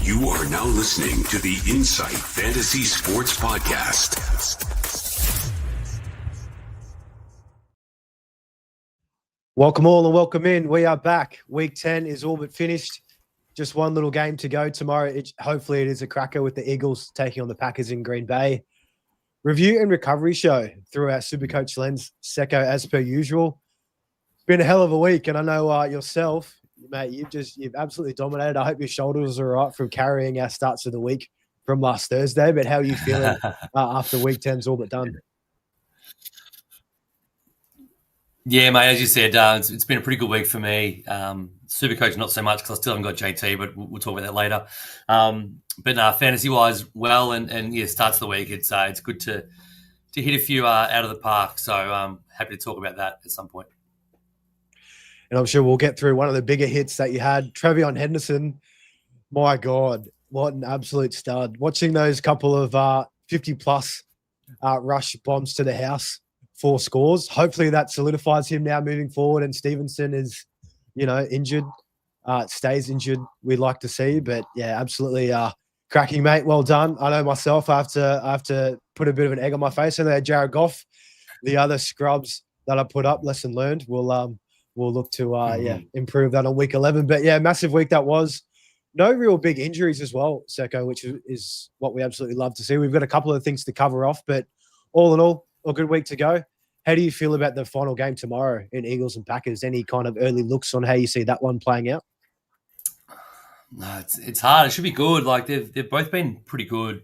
You are now listening to the Insight Fantasy Sports Podcast. Welcome all and welcome in. We are back. Week 10 is all but finished. Just one little game to go tomorrow. Hopefully it is a cracker with the Eagles taking on the Packers in Green Bay. Review and recovery show through our SuperCoach lens. Secko, as per usual. It's been a hell of a week, and I know yourself, mate, you've absolutely dominated. I hope your shoulders are all right from carrying our starts of the week from last Thursday. But how are you feeling after week 10's all but done? Yeah, mate, as you said, it's been a pretty good week for me. SuperCoach, not so much because I still haven't got JT, but we'll talk about that later. But fantasy-wise, well, and yeah, starts of the week, it's good to hit a few out of the park. So happy to talk about that at some point. And I'm sure we'll get through one of the bigger hits that you had. Trevion Henderson, my God, what an absolute stud. Watching those couple of 50-plus rush bombs to the house, 4 scores. Hopefully that solidifies him now moving forward, and Stevenson is, injured, stays injured, we'd like to see. But, yeah, absolutely cracking, mate. Well done. I know myself, I have to put a bit of an egg on my face. And there, Jared Goff, the other scrubs that I put up, lesson learned. We'll look to improve that on week 11. But, yeah, massive week that was. No real big injuries as well, Secko, which is what we absolutely love to see. We've got a couple of things to cover off, but all in all, a good week to go. How do you feel about the final game tomorrow in Eagles and Packers? Any kind of early looks on how you see that one playing out? No, it's hard. It should be good. Like they've both been pretty good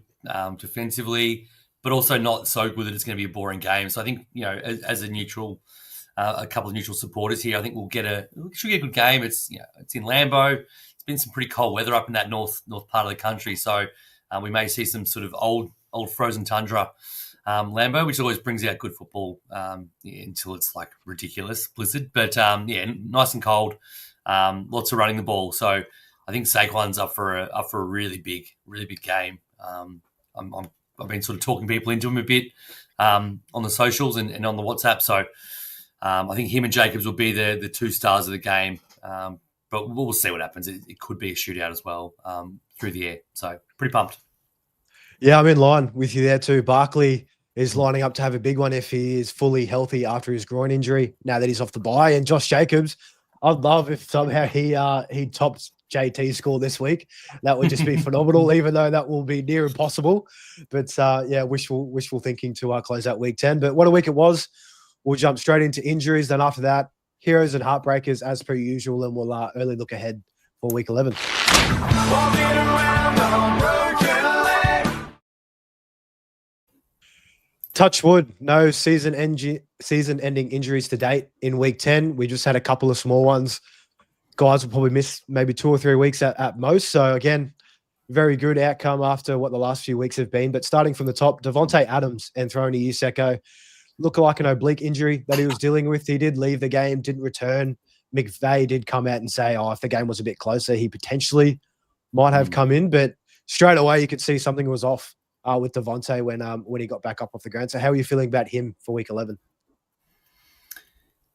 defensively, but also not so good that it's going to be a boring game. So I think as a neutral, a couple of neutral supporters here, I think we should get a good game. It's it's in Lambeau. It's been some pretty cold weather up in that north part of the country, so we may see some sort of old frozen tundra. Lambeau, which always brings out good football until it's like ridiculous blizzard. But nice and cold, lots of running the ball. So I think Saquon's up for a really big game. I've been sort of talking people into him a bit on the socials and on the WhatsApp. So I think him and Jacobs will be the 2 stars of the game. But we'll see what happens. It could be a shootout as well through the air. So pretty pumped. Yeah, I'm in line with you there too. Barkley is lining up to have a big one if he is fully healthy after his groin injury, now that he's off the bye. And Josh Jacobs, I'd love if somehow he tops JT's score this week. That would just be phenomenal, even though that will be near impossible. But, wishful thinking to close out week 10. But what a week it was. We'll jump straight into injuries. Then after that, heroes and heartbreakers as per usual, and we'll early look ahead for week 11. Touch wood, no season-ending injuries to date in week 10. We just had a couple of small ones. Guys will probably miss maybe 2 or 3 weeks at most. So, again, very good outcome after what the last few weeks have been. But starting from the top, Devontae Adams and throwing to you, Secko, look like an oblique injury that he was dealing with. He did leave the game, didn't return. McVay did come out and say, if the game was a bit closer, he potentially might have come in. But straight away, you could see something was off with Devontae when he got back up off the ground. So how are you feeling about him for week 11?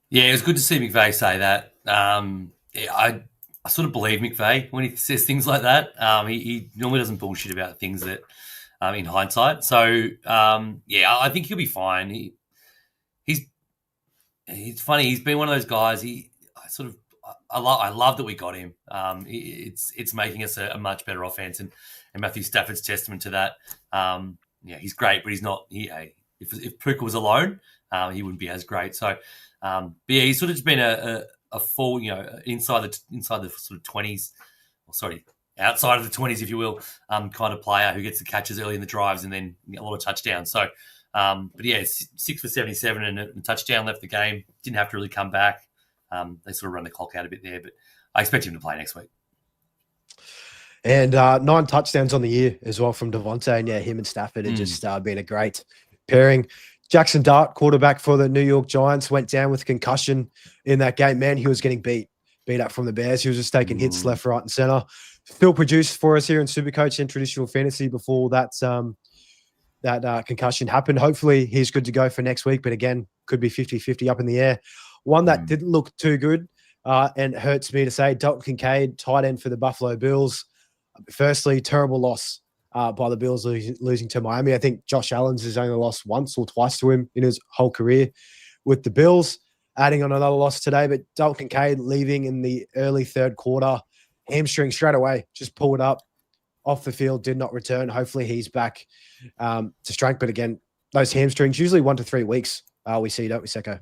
Yeah, it was good to see McVay say that. I sort of believe McVay when he says things like that. He normally doesn't bullshit about things that in hindsight. So, I think he'll be fine. He's funny. He's been one of those guys. I love that we got him. It's making us a much better offense, and Matthew Stafford's testament to that. He's great, but he's not. If Puka was alone, he wouldn't be as great. So, he's sort of just been a full, inside the sort of 20s, outside of the 20s, if you will, kind of player who gets the catches early in the drives and then a lot of touchdowns. So, 6 for 77 and a touchdown, left the game. Didn't have to really come back. They sort of run the clock out a bit there, but I expect him to play next week. And 9 touchdowns on the year as well from Devontae. And, him and Stafford have just been a great pairing. Jackson Dart, quarterback for the New York Giants, went down with concussion in that game. Man, he was getting beat up from the Bears. He was just taking hits left, right, and center. Still produced for us here in SuperCoach and Traditional Fantasy before that concussion happened. Hopefully he's good to go for next week, but again, could be 50-50 up in the air. One that didn't look too good, and hurts me to say, Dalton Kincaid, tight end for the Buffalo Bills. Firstly, terrible loss by the Bills losing to Miami. I think Josh Allen's has only lost once or twice to him in his whole career with the Bills. Adding on another loss today, but Dalton Kincaid leaving in the early third quarter, hamstring straight away, just pulled up off the field, did not return. Hopefully he's back to strength. But again, those hamstrings, usually 1 to 3 weeks, we see, don't we, Secko?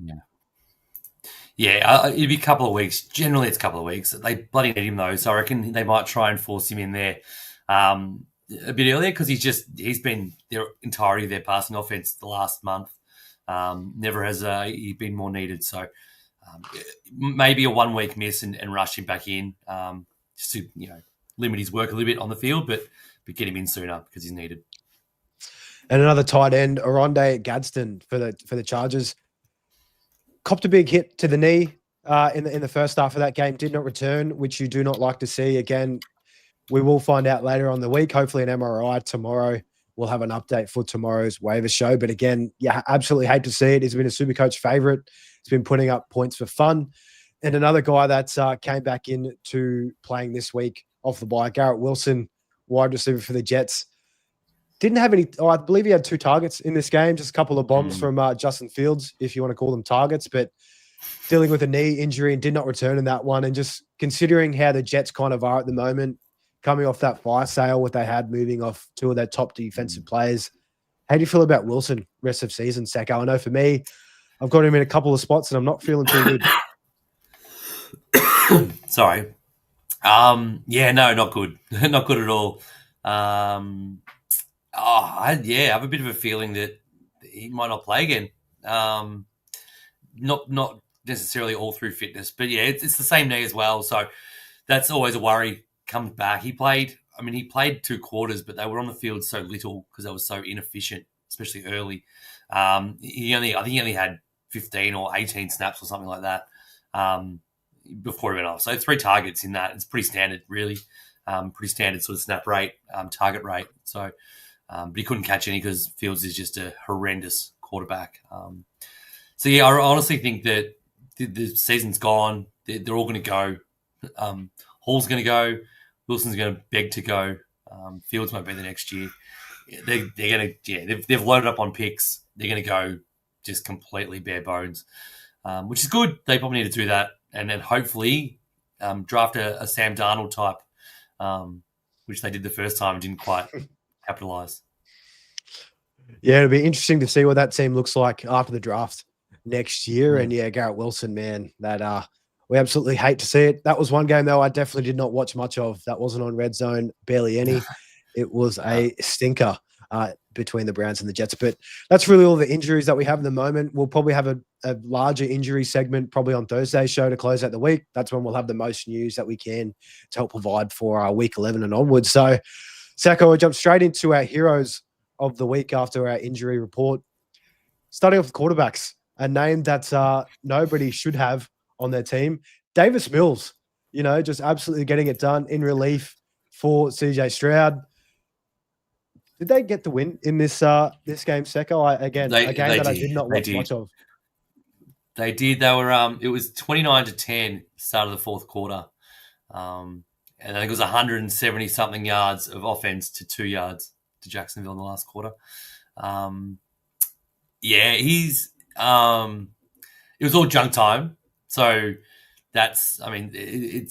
Yeah, it'd be a couple of weeks. Generally, it's a couple of weeks. They bloody need him, though, so I reckon they might try and force him in there a bit earlier because he's been their entirety of their passing offense the last month. Never has he been more needed. So maybe a 1 week miss and rush him back in just to limit his work a little bit on the field, but get him in sooner because he's needed. And another tight end, Oronde Gadsden for the Chargers, copped a big hit to the knee in the first half of that game. Did not return, which you do not like to see. Again, we will find out later on the week. Hopefully, an MRI tomorrow. We'll have an update for tomorrow's waiver show. But again, absolutely hate to see it. He's been a SuperCoach favorite. He's been putting up points for fun. And another guy that's came back into playing this week off the bye, Garrett Wilson, wide receiver for the Jets. Didn't have any, I believe he had 2 targets in this game, just a couple of bombs from Justin Fields, if you want to call them targets, but dealing with a knee injury and did not return in that one. And just considering how the Jets kind of are at the moment, coming off that fire sale, what they had, moving off 2 of their top defensive players. How do you feel about Wilson rest of season, Secko? I know for me, I've got him in a couple of spots and I'm not feeling too good. Sorry. Not good. Not good at all. I have a bit of a feeling that he might not play again. Not necessarily all through fitness, but it's the same knee as well. So that's always a worry. Comes back. He played 2 quarters, but they were on the field so little because they were so inefficient, especially early. I think he only had 15 or 18 snaps or something like that before he went off. So 3 targets in that. It's pretty standard, really. Pretty standard sort of snap rate, target rate. So, but he couldn't catch any because Fields is just a horrendous quarterback. I honestly think that the season's gone. They're all going to go. Hall's going to go. Wilson's going to beg to go. Fields won't be the next year. They're going to, they've loaded up on picks. They're going to go just completely bare bones, which is good. They probably need to do that. And then hopefully draft a Sam Darnold type, which they did the first time and didn't quite capitalize. Yeah, it'll be interesting to see what that team looks like after the draft next year. And Garrett Wilson, man, that we absolutely hate to see it. That was one game, though, I definitely did not watch much of. That wasn't on Red Zone, barely any. It was a stinker between the Browns and the Jets. But that's really all the injuries that we have at the moment. We'll probably have a larger injury segment probably on Thursday's show to close out the week. That's when we'll have the most news that we can to help provide for our week 11 and onwards. So, Secko, we'll jump straight into our heroes of the week after our injury report. Starting off with quarterbacks, a name that nobody should have on their team. Davis Mills, just absolutely getting it done in relief for CJ Stroud. Did they get the win in this game, Secko? A game that I did not watch much of. They did. They were. It was 29-10 start of the fourth quarter, and I think it was 170 something yards of offense to 2 yards to Jacksonville in the last quarter. He's. It was all junk time. So that's,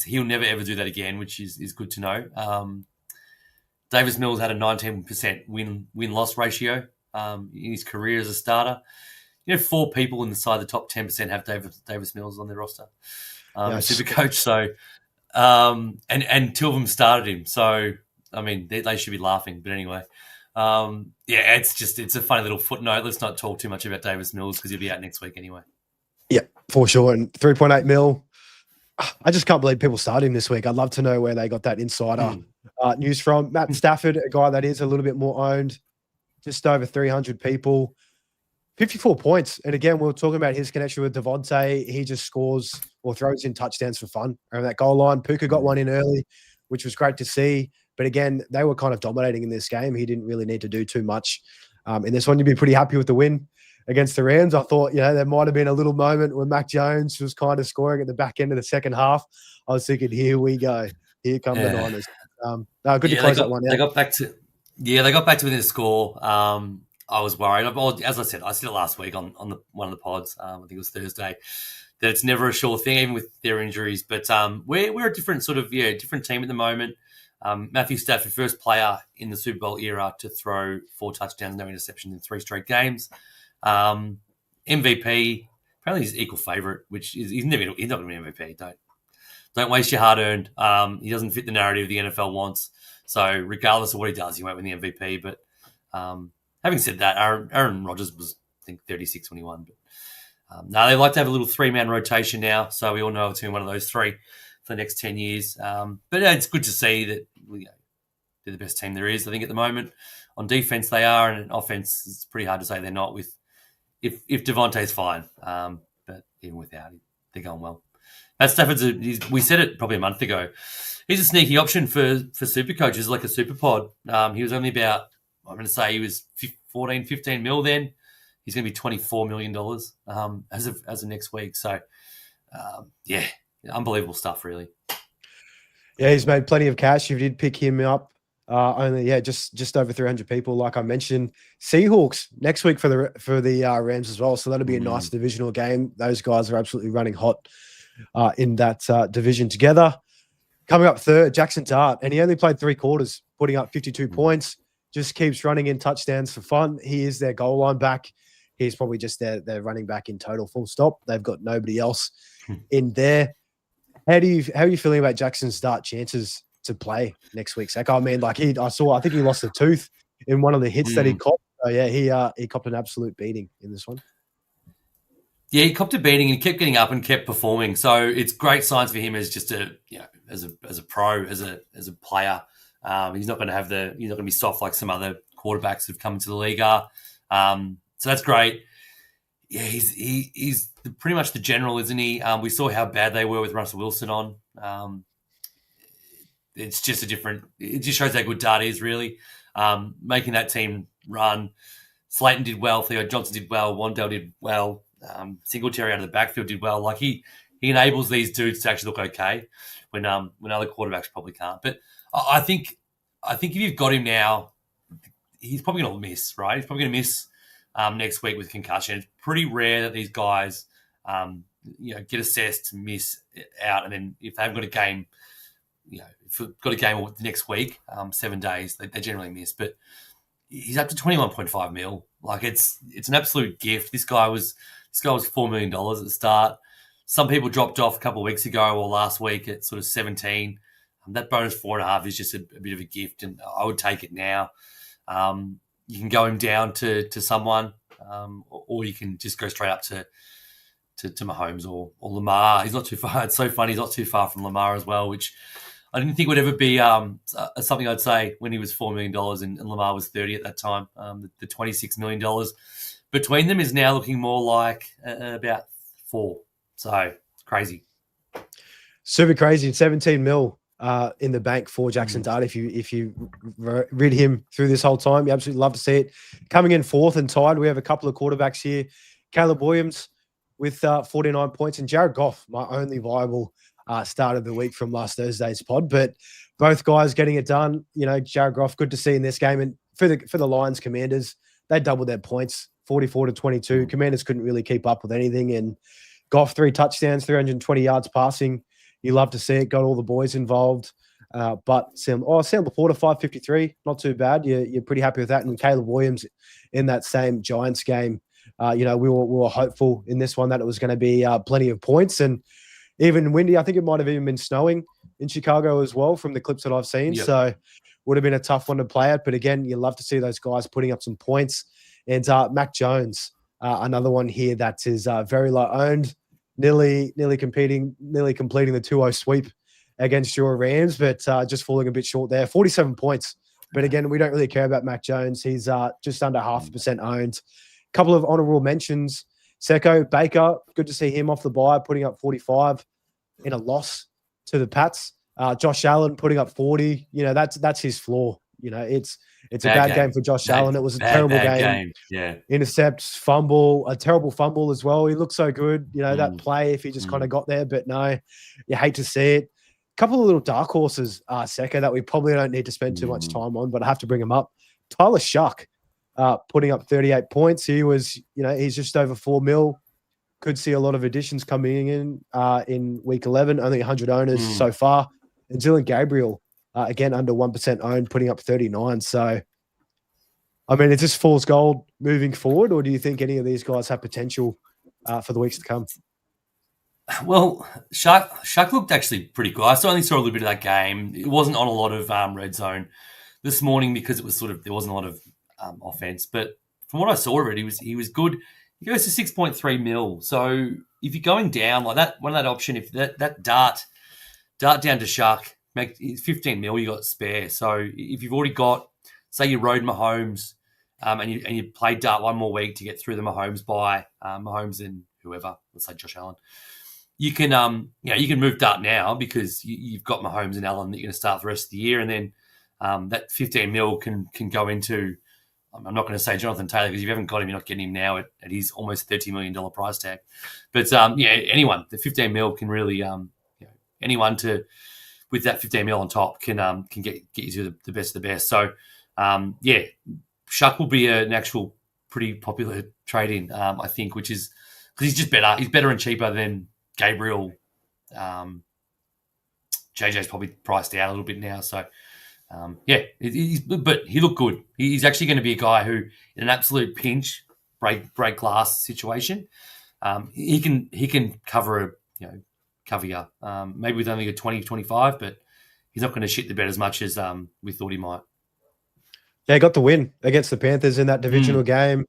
he'll never ever do that again, which is good to know. Davis Mills had a 19% win-loss ratio in his career as a starter. 4 people inside the top 10% have Davis Mills on their roster. SuperCoach. So, and 2 of them started him. So, they should be laughing. But anyway, it's a funny little footnote. Let's not talk too much about Davis Mills because he'll be out next week anyway. Yeah, for sure. And 3.8 mil. I just can't believe people started him this week. I'd love to know where they got that insider news from. Matt Stafford, a guy that is a little bit more owned, just over 300 people, 54 points. And again, we were talking about his connection with Devontae. He just scores or throws in touchdowns for fun around that goal line. Puka got one in early, which was great to see. But again, they were kind of dominating in this game. He didn't really need to do too much. In this one, you'd be pretty happy with the win against the Rams. I thought, there might have been a little moment when Mac Jones was kind of scoring at the back end of the second half. I was thinking, here we go. Here come the Niners. Good to close that one out. They got back to within a score. I was worried. As I said it last week on one of the pods. I think it was Thursday. That it's never a sure thing, even with their injuries. But we're a different different team at the moment. Matthew Stafford, first player in the Super Bowl era to throw 4 touchdowns, no interceptions in 3 straight games. MVP, apparently he's equal favourite, which is he's not going to be MVP. Don't waste your hard earned. He doesn't fit the narrative the NFL wants. So regardless of what he does, he won't win the MVP. But having said that, Aaron Rodgers was, I think, 36 when he won. But they like to have a little 3-man rotation now. So we all know it's been one of those 3 for the next 10 years. But it's good to see that they're the best team there is, I think, at the moment. On defense, they are, and on offense, it's pretty hard to say they're not. If Devontae's fine, but even without him, they're going well. Matt Stafford's we said it probably a month ago. He's a sneaky option for SuperCoach. He's like a super pod. He was only about, I'm going to say he was 14, 15 mil then. He's going to be $24 million as of next week. So, unbelievable stuff, really. Yeah, he's made plenty of cash. You did pick him up. Just over 300 people, like I mentioned. Seahawks next week for the Rams as well. So that'll be a nice divisional game. Those guys are absolutely running hot in that division together. Coming up third, Jackson Dart, and he only played 3 quarters, putting up 52 points. Just keeps running in touchdowns for fun. He is their goal line back. He's probably just their running back in total, full stop. They've got nobody else in there. How are you feeling about Jackson's Dart chances to play next week, Secko? I mean, I think he lost a tooth in one of the hits that he copped. So yeah, he copped an absolute beating in this one. Yeah, he copped a beating and he kept getting up and kept performing. So it's great signs for him as just as a pro, as a player. He's not going to be soft like some other quarterbacks who've come into the league are. So that's great. Yeah, he's pretty much the general, isn't he? We saw how bad they were with Russell Wilson on. It's just it just shows how good Dart is, really. Making that team run. Slayton did well. Theo Johnson did well. Wandell did well. Singletary out of the backfield did well. Like he enables these dudes to actually look okay when other quarterbacks probably can't. But I think if you've got him now, he's probably going to miss, right? He's probably going to miss next week with concussion. It's pretty rare that these guys get assessed, miss out, and then if they've got a game, if we've got a game the next week, 7 days, they generally miss. But he's up to 21.5 mil. Like it's an absolute gift. This guy was $4 million at the start. Some people dropped off a couple of weeks ago or last week at sort of 17. That bonus 4.5 is just a bit of a gift, and I would take it now. You can go him down to someone, or you can just go straight up to Mahomes or Lamar. He's not too far. It's so funny. He's not too far from Lamar as well, which I didn't think would ever be something I'd say when he was $4 million and Lamar was 30 at that time. The $26 million between them is now looking more like about 4. So it's crazy. Super crazy. 17 mil in the bank for Jackson Dart. If you read him through this whole time, you absolutely love to see it. Coming in 4th and tied, we have a couple of quarterbacks here. Caleb Williams with 49 points and Jared Goff, my only viable start of the week from last Thursday's pod. But both guys getting it done. Jared Goff, good to see in this game. And for the Lions Commanders, they doubled their points, 44-22. Commanders couldn't really keep up with anything. And Goff, 3 touchdowns, 320 yards passing. You love to see it. Got all the boys involved. But Sam Laporta, 553, not too bad. You're pretty happy with that. And Caleb Williams in that same Giants game, we were hopeful in this one that it was going to be plenty of points and even windy. I think it might have even been snowing in Chicago as well from the clips that I've seen. Yep. So would have been a tough one to play at. But again, you love to see those guys putting up some points. And Mac Jones, another one here that is very low owned. Nearly completing the 2-0 sweep against your Rams, but just falling a bit short there. 47 points. But again, we don't really care about Mac Jones. He's just under 0.5% owned. Couple of honorable mentions. Secko, Baker, good to see him off the bye, putting up 45 in a loss to the Pats. Josh Allen putting up 40. That's his floor. It's a bad game for Josh Allen. It was a terrible game. Yeah. Intercepts, fumble, a terrible fumble as well. He looked so good, that play if he just kind of got there. But no, you hate to see it. couple of little dark horses, Secko, that we probably don't need to spend too much time on, but I have to bring them up. Tyler Shuck, putting up 38 points. He was, he's just over 4 mil. Could see a lot of additions coming in week 11. Only 100 owners so far. And Dylan Gabriel, again, under 1% owned, putting up 39. So, I mean, it just falls gold moving forward, or do you think any of these guys have potential for the weeks to come? Well, Shuck looked actually pretty good. I only saw a little bit of that game. It wasn't on a lot of red zone this morning because it was there wasn't a lot of offense. But from what I saw of it, he was good. He goes to 6.3 mil. So if you're going down like that, one of that option, if that dart down to Shuck, make 15 mil, you got spare. So if you've already got, say you rode Mahomes, and you play dart one more week to get through the Mahomes by Mahomes and whoever, let's say Josh Allen. You can you can move dart now because you've got Mahomes and Allen that you're going to start the rest of the year, and then that 15 mil can go into. I'm not going to say Jonathan Taylor because if you haven't got him, you're not getting him now at his almost $30 million price tag. But anyone, the 15 mil can really anyone with that 15 mil on top can get you to the best of the best. So Shuck will be an actual pretty popular trade in, I think, which is because he's just better. He's better and cheaper than Gabriel. JJ's probably priced out a little bit now. So, but he looked good. He's actually going to be a guy who, in an absolute pinch, break glass situation, he can cover you, maybe with only a 20, 25, but he's not going to shit the bed as much as we thought he might. Yeah, he got the win against the Panthers in that divisional game.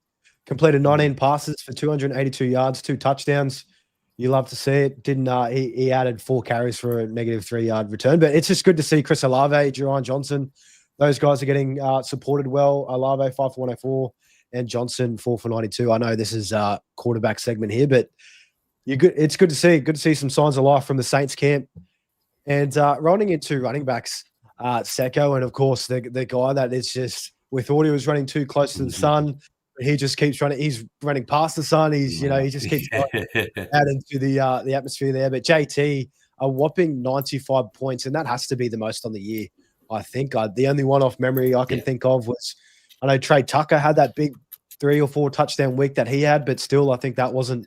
Completed 19 passes for 282 yards, 2 touchdowns. You love to see it. Didn't he added 4 carries for a negative 3-yard return. But it's just good to see Chris Olave, Jerron Johnson. Those guys are getting supported well. Olave 5 for 104 and Johnson 4 for 92. I know this is a quarterback segment here, but it's good to see. Good to see some signs of life from the Saints camp. And rolling into running backs, Secko, and of course the guy that is just, we thought he was running too close to the sun. He just keeps running. He's running past the sun. He just keeps out into the atmosphere there. But JT, a whopping 95 points, and that has to be the most on the year, I think. The only one off memory I can think of was, I know Trey Tucker had that big 3 or 4 touchdown week that he had, but still, I think that wasn't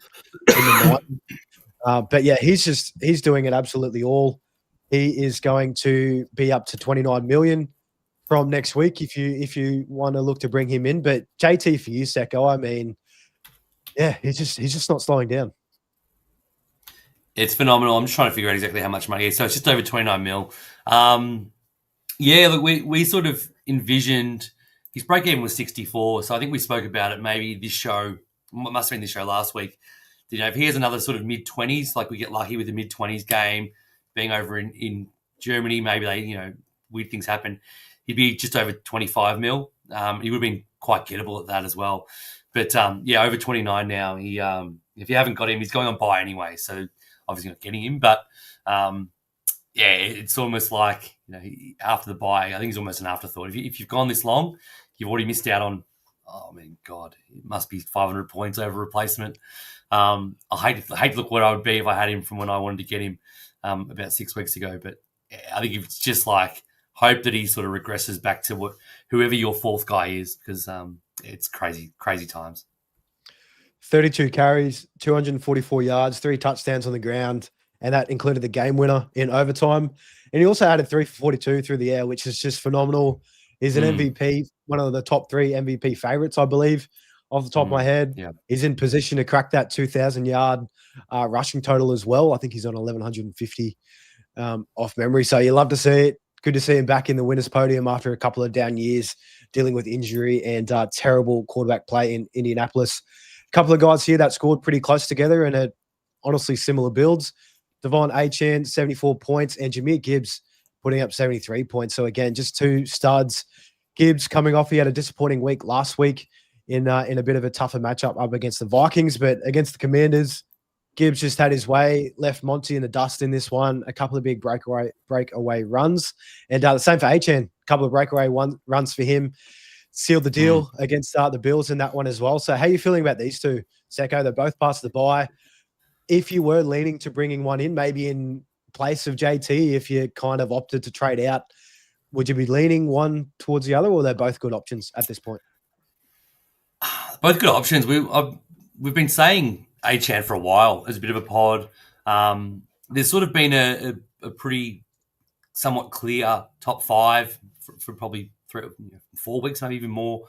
in the night. But yeah, he's doing it absolutely all. He is going to be up to 29 million from next week if you want to look to bring him in. But JT for you, Secko, I mean, yeah, he's just not slowing down. It's phenomenal. I'm just trying to figure out exactly how much money it is. So it's just over 29 mil. Look, we sort of envisioned his break even was 64. So I think we spoke about it maybe this show, must have been this show last week. If he has another sort of mid-20s, like we get lucky with the mid-20s game, being over in Germany, maybe they, weird things happen. He'd be just over 25 mil. He would have been quite gettable at that as well. But over 29 now. He, if you haven't got him, he's going on buy anyway. So obviously not getting him. But it's almost like after the buy, I think it's almost an afterthought. If you've gone this long, you've already missed out on. Oh man, God, it must be 500 points over replacement. I hate to look what I would be if I had him from when I wanted to get him about 6 weeks ago. But I think it's just like hope that he sort of regresses back to whoever your fourth guy is, because it's crazy times. 32 carries, 244 yards, 3 touchdowns on the ground, and that included the game winner in overtime. And he also added 3 for 42 through the air, which is just phenomenal. He's an MVP, one of the top 3 MVP favorites, I believe, off the top of my head. Yeah. He's in position to crack that 2,000-yard rushing total as well. I think he's on 1,150 off memory. So you love to see it. Good to see him back in the winner's podium after a couple of down years dealing with injury and terrible quarterback play in Indianapolis. A couple of guys here that scored pretty close together and had honestly similar builds. Devon Achane, 74 points, and Jahmyr Gibbs putting up 73 points. So again, just 2 studs. Gibbs coming off, he had a disappointing week last week in a bit of a tougher matchup up against the Vikings, but against the Commanders, Gibbs just had his way, left Monty in the dust in this one, a couple of big breakaway runs. And the same for Achane, a couple of breakaway runs for him. Sealed the deal against the Bills in that one as well. So how are you feeling about these two, Secko? They're both past the bye. If you were leaning to bringing one in, maybe in place of JT if you kind of opted to trade out? Would you be leaning one towards the other, or are they both good options at this point? Both good options. We've been saying Achan for a while as a bit of a pod. There's sort of been a pretty somewhat clear top five for probably 4 weeks, maybe even more.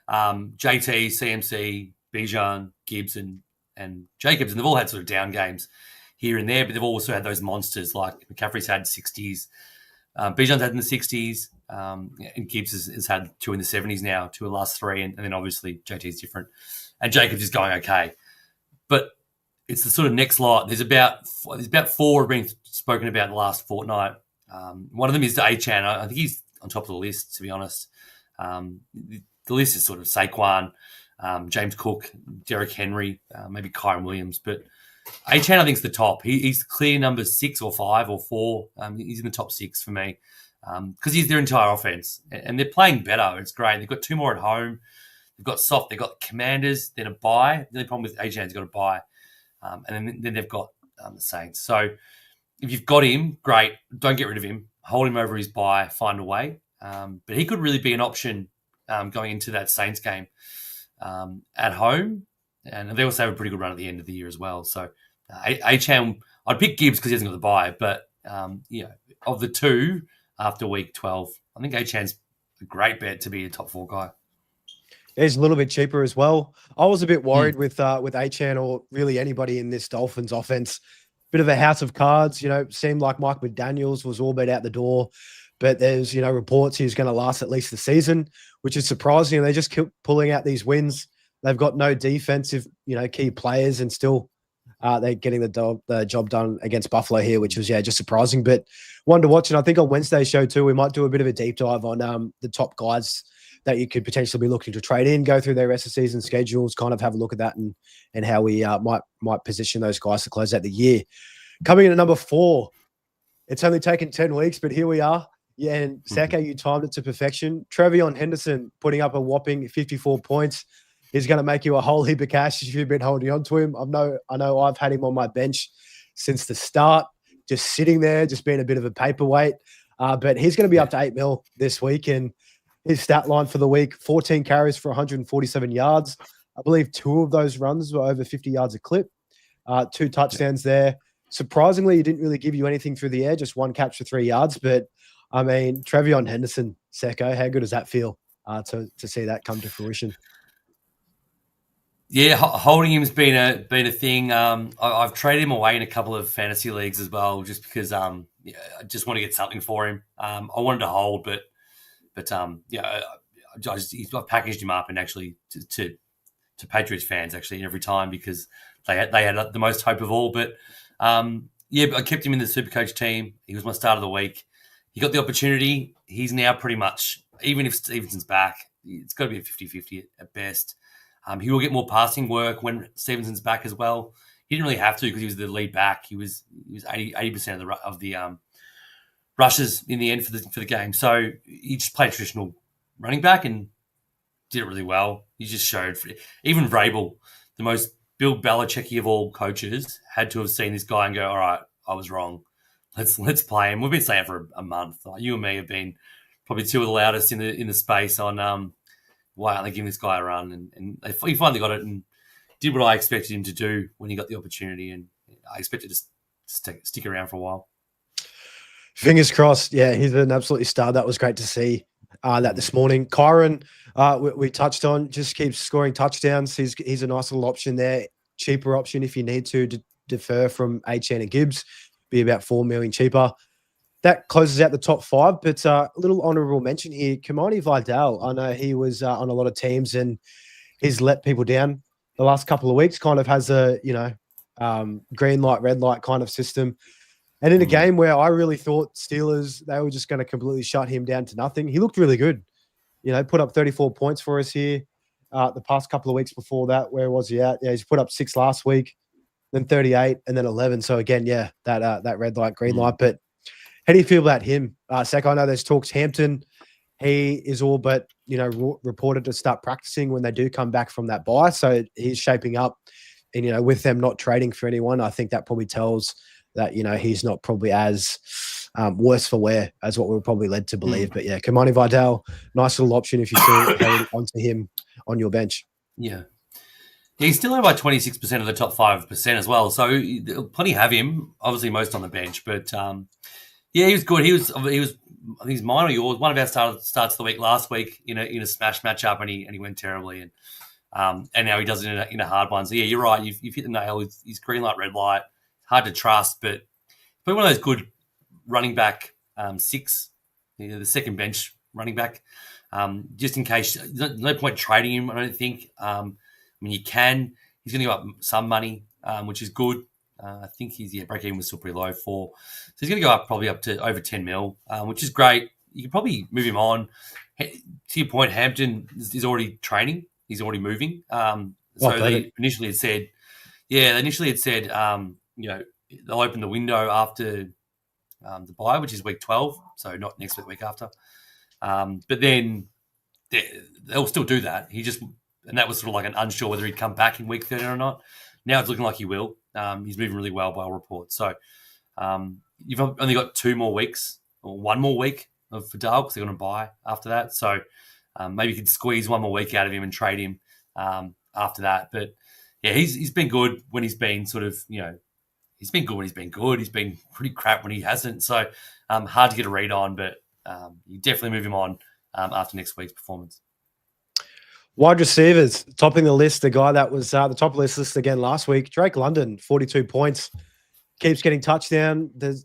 JT, CMC, Bijan, Gibbs, and Jacobs, and they've all had sort of down games here and there, but they've also had those monsters like McCaffrey's had 60s, Bijan's had in the 60s, and Gibbs has had 2 in the 70s now, 2 of the last 3, and then obviously JT's different. And Jacobs is going okay. But it's the sort of next lot. There's about 4 have been spoken about in the last fortnight. One of them is the Achan. I think he's on top of the list, to be honest. The list is sort of Saquon, James Cook, Derrick Henry, maybe Kyron Williams. But Achan, I think, is the top. He's clear number 6 or 5 or 4. He's in the top 6 for me because he's their entire offense. And they're playing better. It's great. They've got 2 more at home. They've got soft. They've got the Commanders, then a bye. The only problem with Achan is he's got a bye. And then they've got the Saints. So if you've got him, great. Don't get rid of him. Hold him over his bye. Find a way. But he could really be an option going into that Saints game at home. And they also have a pretty good run at the end of the year as well. So Achan, I'd pick Gibbs because he hasn't got the bye. But of the 2 after week 12, I think Achan's a great bet to be a top 4 guy. He's a little bit cheaper as well. I was a bit worried with Achan or really anybody in this Dolphins offense. Bit of a house of cards, seemed like Mike McDaniels was all but out the door. But there's, reports he's going to last at least the season, which is surprising. They just keep pulling out these wins. They've got no defensive, key players, and still they're getting the job done against Buffalo here, which was, just surprising. But one to watch. And I think on Wednesday's show too, we might do a bit of a deep dive on the top guys that you could potentially be looking to trade in, go through their rest of season schedules, kind of have a look at that and how we might position those guys to close out the year. Coming in at number 4, it's only taken 10 weeks, but here we are. Yeah, and Secko, you timed it to perfection. Trevion Henderson putting up a whopping 54 points. He's going to make you a whole heap of cash if you've been holding on to him. I know I've had him on my bench since the start, just sitting there, just being a bit of a paperweight. But he's going to be up to 8 mil this week, and his stat line for the week, 14 carries for 147 yards. I believe 2 of those runs were over 50 yards a clip. 2 touchdowns there. Surprisingly, he didn't really give you anything through the air, just 1 catch for 3 yards. But, I mean, Trevion Henderson, Secko, how good does that feel to see that come to fruition? Yeah, holding him's been a thing. I've traded him away in a couple of fantasy leagues as well, just because I just want to get something for him. I wanted to hold, but I've packaged him up and actually to Patriots fans actually every time because they had the most hope of all. But but I kept him in the SuperCoach team. He was my start of the week. He got the opportunity. He's now pretty much, even if Stevenson's back, it's got to be a 50-50 at best. He will get more passing work when Stevenson's back as well. He didn't really have to because he was the lead back. He was 80% of the rushes in the end for the game. So he just played traditional running back and did it really well. He just showed, even Vrabel, the most Bill Belichick-y of all coaches, had to have seen this guy and go, all right, I was wrong. Let's play him. We've been saying it for a month. Like, you and me have been probably 2 of the loudest in the space on why aren't they giving this guy a run? And he finally got it and did what I expected him to do when he got the opportunity. And I expected to stick around for a while. Fingers crossed. Yeah, he's an absolutely star. That was great to see that this morning. Kyron, we touched on, just keeps scoring touchdowns. He's a nice little option there. Cheaper option if you need to defer from Achan and Gibbs. Be about 4 million cheaper. That closes out the top 5, but a little honourable mention here. Kamani Vidal, I know he was on a lot of teams and he's let people down the last couple of weeks, kind of has a, green light, red light kind of system. And in a game where I really thought Steelers, they were just going to completely shut him down to nothing, he looked really good. Put up 34 points for us here the past couple of weeks before that. Where was he at? Yeah, he's put up 6 last week, then 38, and then 11. So again, that red light, green light. But how do you feel about him? Secko, I know there's talks Hampton. He is all but, reported to start practicing when they do come back from that bye. So he's shaping up. And, with them not trading for anyone, I think that probably tells that, he's not probably as worse for wear as what we were probably led to believe. But yeah, Kamani Vidal, nice little option if you still held onto him on your bench. Yeah. He's still only by 26% of the top 5% as well. So plenty have him, obviously most on the bench. But yeah, he was good. He was, I think he's mine or yours. One of our starts of the week last week in a smash matchup, and he went terribly. And now he does it in a hard one. So yeah, you're right. You've hit the nail. He's green light, red light. Hard to trust, but one of those good running back six, the second bench running back, just in case. No point trading him, I don't think. You can. He's going to give up some money, which is good. I think his break even was still pretty low so he's going to go up probably up to over 10 mil, which is great. You can probably move him on. To your point, Hampton is already training. He's already moving. They initially had said, they'll open the window after the bye, which is week 12, so not next week after. But then they'll still do that. And that was sort of like an unsure whether he'd come back in week 13 or not. Now it's looking like he will. He's moving really well by all reports. So you've only got 2 more weeks or 1 more week of Vidal because they're going to buy after that. So maybe you could squeeze 1 more week out of him and trade him after that. But yeah, he's been good when he's been sort of, he's been good when he's been good. He's been pretty crap when he hasn't. So hard to get a read on, but you definitely move him on after next week's performance. Wide receivers, topping the list, the guy that was the top of the list again last week, Drake London, 42 points, keeps getting touchdowns. There's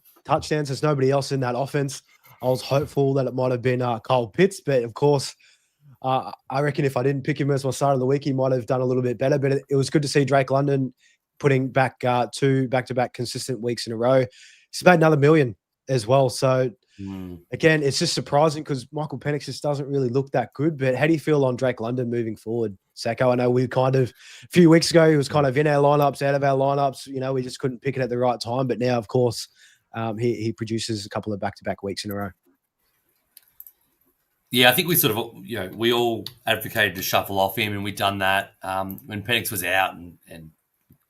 nobody else in that offense. I was hopeful that it might have been Kyle Pitts, but of course, I reckon if I didn't pick him as my start of the week, he might have done a little bit better. But it was good to see Drake London putting back 2 back-to-back consistent weeks in a row. He's made another $1 million as well. So, again, it's just surprising because Michael Penix just doesn't really look that good. But how do you feel on Drake London moving forward, Secko? I know we a few weeks ago, he was kind of in our lineups, out of our lineups. We just couldn't pick it at the right time. But now, of course, he produces a couple of back-to-back weeks in a row. Yeah, I think we sort of, we all advocated to shuffle off him, and we'd done that when Penix was out and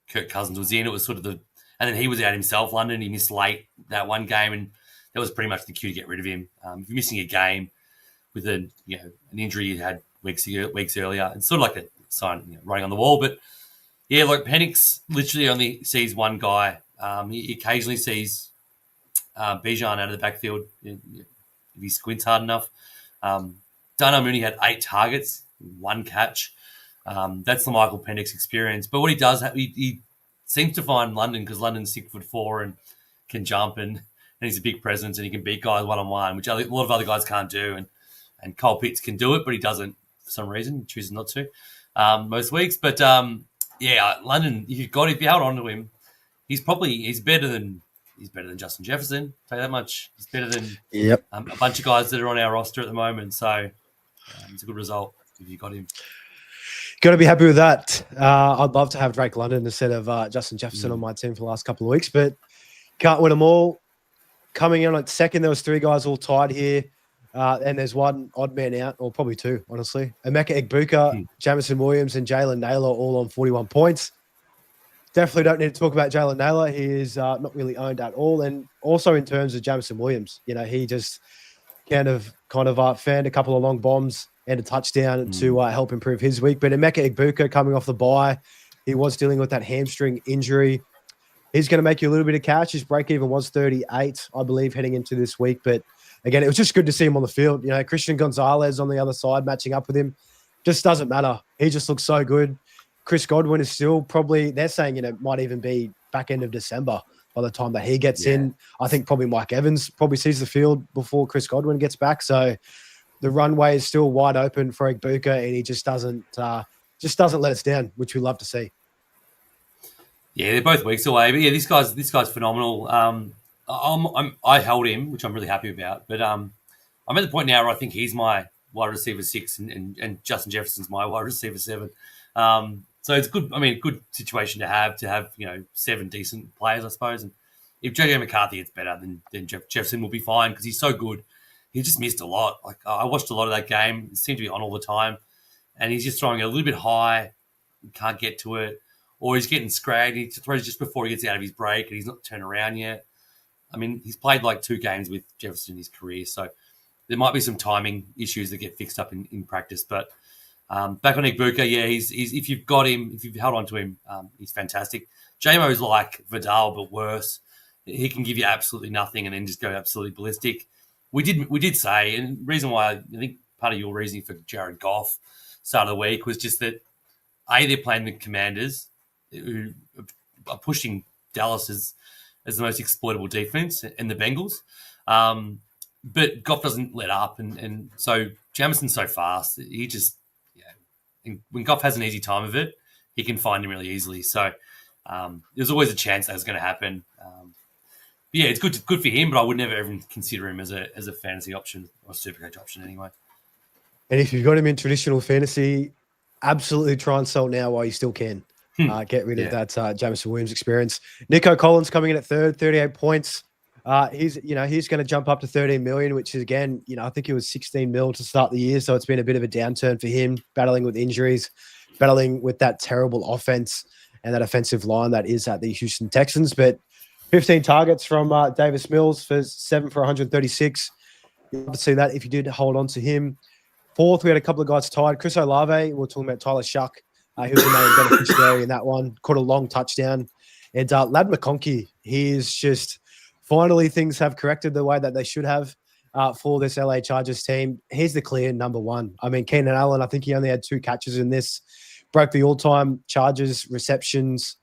Kirk Cousins was in. It was sort of and then he was out himself, London. He missed late that one game, and that was pretty much the cue to get rid of him. If you're missing a game with an injury you had weeks earlier, it's sort of like a sign, writing on the wall. But yeah, like Penix literally only sees one guy. He occasionally sees Bijan out of the backfield if he squints hard enough. Dunham only had 8 targets, 1 catch. That's the Michael Penix experience. But what he does, he seems to find London, because London's 6'4" and can jump, and he's a big presence, and he can beat guys one-on-one, which a lot of other guys can't do. And Cole Pitts can do it, but he doesn't for some reason. He chooses not to most weeks. But London, if you held on to him, he's better than Justin Jefferson. I'll tell you that much. He's better than a bunch of guys that are on our roster at the moment. So it's a good result if you got him. Got to be happy with that. I'd love to have Drake London instead of Justin Jefferson on my team for the last couple of weeks, but can't win them all. Coming in at second, there was 3 guys all tied here, and there's one odd man out, or probably 2, honestly. Emeka Egbuka, Jamison Williams, and Jalen Naylor all on 41 points. Definitely don't need to talk about Jalen Naylor. He is not really owned at all. And also in terms of Jamison Williams, he just kind of fanned a couple of long bombs and a touchdown to help improve his week. But Emeka Egbuka coming off the bye, he was dealing with that hamstring injury. He's going to make you a little bit of cash. His break-even was 38, I believe, heading into this week. But again, it was just good to see him on the field. Christian Gonzalez on the other side matching up with him. Just doesn't matter. He just looks so good. Chris Godwin is still probably, they're saying, might even be back end of December by the time that he gets in. I think probably Mike Evans probably sees the field before Chris Godwin gets back. So the runway is still wide open for Egbuka, and he just doesn't let us down, which we love to see. Yeah, they're both weeks away, but yeah, this guy's phenomenal. I held him, which I'm really happy about, but I'm at the point now where I think he's my wide receiver 6 and Justin Jefferson's my wide receiver 7. So it's good. I mean, a good situation to have 7 decent players, I suppose. And if JJ McCarthy gets better, then Jefferson will be fine because he's so good. He just missed a lot. Like I watched a lot of that game. It seemed to be on all the time, and he's just throwing it a little bit high. Can't get to it. or he's getting scragged. He throws just before he gets out of his break, and he's not turned around yet. I mean, he's played like 2 games with Jefferson in his career, so there might be some timing issues that get fixed up in practice. But back on Igbuka, yeah, he's if you've got him, if you've held on to him, he's fantastic. JMO's like Vidal, but worse. He can give you absolutely nothing and then just go absolutely ballistic. We did say, and the reason why I think part of your reasoning for Jared Goff start of the week was just that they're playing the Commanders, who are pushing Dallas as the most exploitable defense, and the Bengals. But Goff doesn't let up, and so Jamison's so fast. He just, when Goff has an easy time of it, he can find him really easily. So there's always a chance that's going to happen. But yeah, it's good for him, but I would never even consider him as a fantasy option or a SuperCoach option anyway. And if you've got him in traditional fantasy, absolutely try and sell now while you still can. Get rid of that Jameson Williams experience. Nico Collins coming in at third, 38 points. He's going to jump up to 13 million, which is, again, I think it was 16 mil to start the year. So it's been a bit of a downturn for him, battling with injuries, battling with that terrible offense and that offensive line that is at the Houston Texans. But 15 targets from Davis Mills for 7 for 136. You love to see that if you did hold on to him. Fourth, we had a couple of guys tied. Chris Olave, we're talking about Tyler Shuck. He was the main beneficiary in that one. Caught a long touchdown. And Lad McConkey, he's just finally things have corrected the way that they should have for this LA Chargers team. He's the clear number one. I mean, Keenan Allen, I think he only had 2 catches in this. Broke the all-time Chargers receptions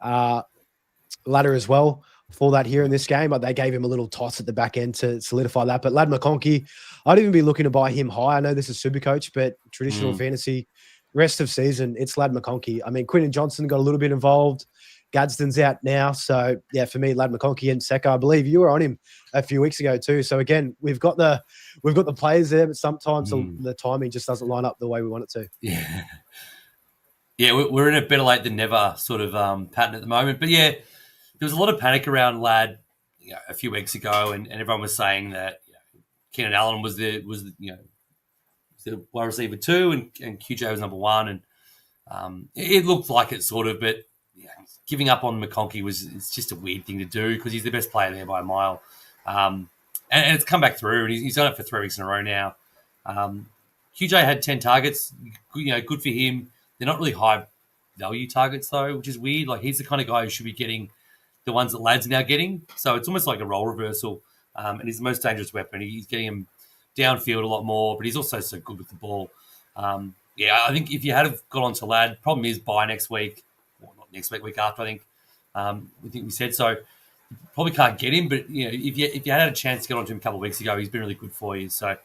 ladder as well for that here in this game, but they gave him a little toss at the back end to solidify that. But Lad McConkey, I'd even be looking to buy him high. I know this is SuperCoach, but traditional fantasy, rest of season, it's Lad McConkey. I mean, Quentin Johnson got a little bit involved. Gadsden's out now. So, yeah, for me, Lad McConkey and Secko, I believe you were on him a few weeks ago too. So, again, we've got the players there, but sometimes the timing just doesn't line up the way we want it to. Yeah. Yeah, we're in a better late than never sort of pattern at the moment. But, yeah, there was a lot of panic around Lad a few weeks ago, and everyone was saying that Keenan Allen was the wide receiver 2 and QJ was number 1. And it looked like it sort of, but giving up on McConkey it's just a weird thing to do because he's the best player there by a mile. And it's come back through, and he's done it for 3 weeks in a row now. QJ had 10 targets, good for him. They're not really high value targets though, which is weird. Like, he's the kind of guy who should be getting the ones that Lad's now getting. So it's almost like a role reversal. And he's the most dangerous weapon. He's getting him downfield a lot more, but he's also so good with the ball. I think if you had got on to Lad, problem is by next week, well, not next week, week after, I think we said. So you probably can't get him, but if you had a chance to get onto him a couple of weeks ago, he's been really good for you. So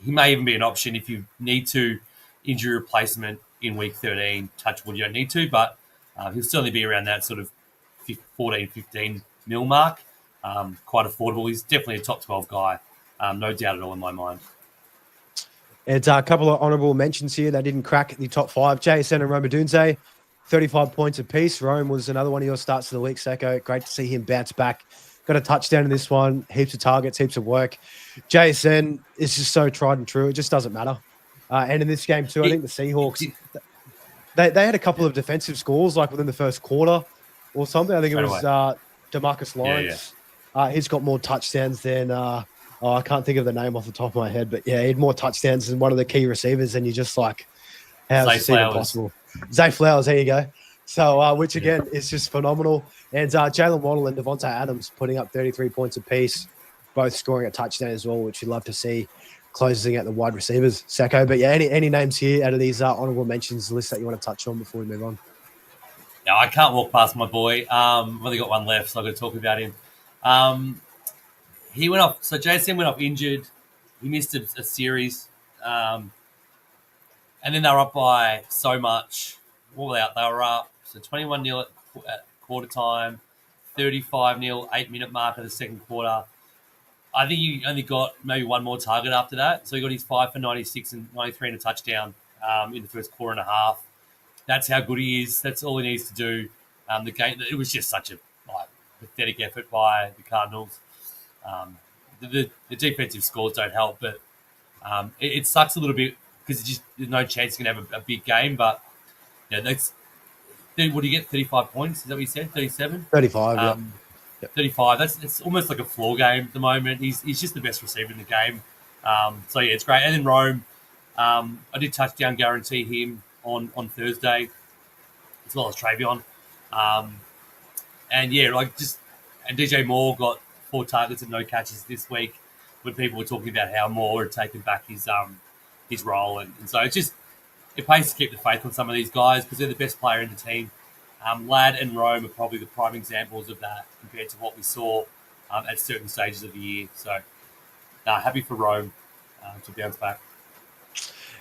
he may even be an option if you need to injury replacement in week 13. Touch wood, you don't need to, but he'll certainly be around that sort of 14, 15 mil mark. Quite affordable. He's definitely a top 12 guy. No doubt at all in my mind. It's a couple of honourable mentions here. They didn't crack the top 5. JSN and Romadunze, 35 points apiece. Rome was another one of your starts of the week, Secko. Great to see him bounce back. Got a touchdown in this one. Heaps of targets, heaps of work. JSN is just so tried and true. It just doesn't matter. And in this game too, I think the Seahawks, they had a couple of defensive scores like within the first quarter or something. I think it was DeMarcus Lawrence. He's got more touchdowns than I can't think of the name off the top of my head, but yeah, he had more touchdowns than one of the key receivers, and you're just like, how is this even possible? Zay Flowers, there you go. So, which again is just phenomenal. And Jalen Waddle and Devontae Adams putting up 33 points apiece, both scoring a touchdown as well, which you'd love to see closing out the wide receivers, Secko. But yeah, any names here out of these honourable mentions list that you want to touch on before we move on? Yeah, I can't walk past my boy. I've only got one left, so I've got to talk about him. He went off. So JSN went off injured. He missed a series, and then they were up by so much. All out, they were up. So 21-0 at quarter time, 35-0 8-minute mark of the second quarter. I think he only got maybe one more target after that. So he got his 5 for 96 and 93 and a touchdown in the first quarter and a half. That's how good he is. That's all he needs to do. The game. It was just such a pathetic effort by the Cardinals. The defensive scores don't help, but it sucks a little bit because there's no chance he's going to have a big game. But Would he get 35 points? Is that what you said? 37? 35, yeah. 35. It's almost like a floor game at the moment. He's just the best receiver in the game. So yeah, it's great. And then Rome, I did touchdown guarantee him on Thursday, as well as Travion. And yeah, and DJ Moore got 4 targets and no catches this week. When people were talking about how Moore had taken back his role, and so it pays to keep the faith on some of these guys because they're the best player in the team. Ladd and Rome are probably the prime examples of that compared to what we saw at certain stages of the year. So, happy for Rome to bounce back.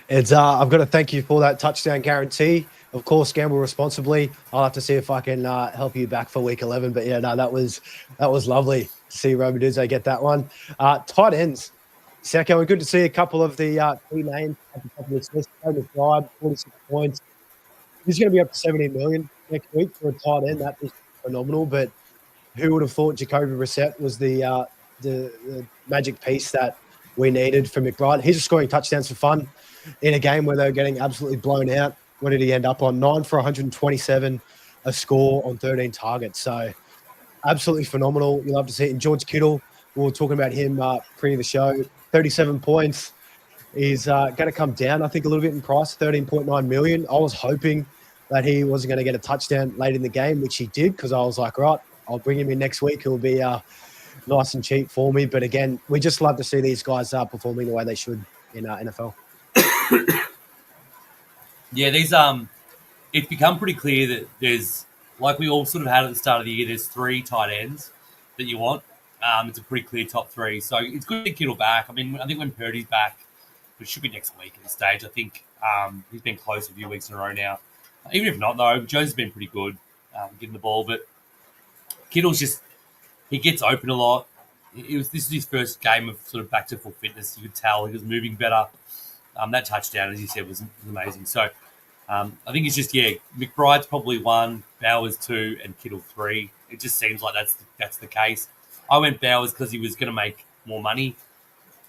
It's I've got to thank you for that touchdown guarantee. Of course, gamble responsibly. I'll have to see if I can help you back for week 11. But yeah, no, that was lovely to see Rome Duze get that one. Tight ends. Secko, good to see a couple of the key names at the top of this list. McBride, 46 points. He's going to be up to 17 million next week for a tight end. That is phenomenal. But who would have thought Jacoby Brissett was the magic piece that we needed for McBride? He's just scoring touchdowns for fun in a game where they're getting absolutely blown out. What did he end up on? 9 for 127, a score on 13 targets. So absolutely phenomenal. You love to see it. And George Kittle, we were talking about him pre the show, 37 points. He's going to come down, I think, a little bit in price, 13.9 million. I was hoping that he wasn't going to get a touchdown late in the game, which he did, because I was like, right, I'll bring him in next week. He'll be nice and cheap for me. But again, we just love to see these guys performing the way they should in NFL. Yeah, it's become pretty clear that there's, like we all sort of had at the start of the year, there's 3 tight ends that you want. It's a pretty clear top 3. So it's good to get Kittle back. I mean, I think when Purdy's back, which should be next week at this stage, I think he's been close a few weeks in a row now. Even if not, though, Jones has been pretty good getting the ball. But Kittle's he gets open a lot. This is his first game of sort of back to full fitness. You could tell he was moving better. That touchdown, as you said, was amazing. So I think it's McBride's probably 1, Bowers 2, and Kittle 3. It just seems like that's the case. I went Bowers because he was going to make more money,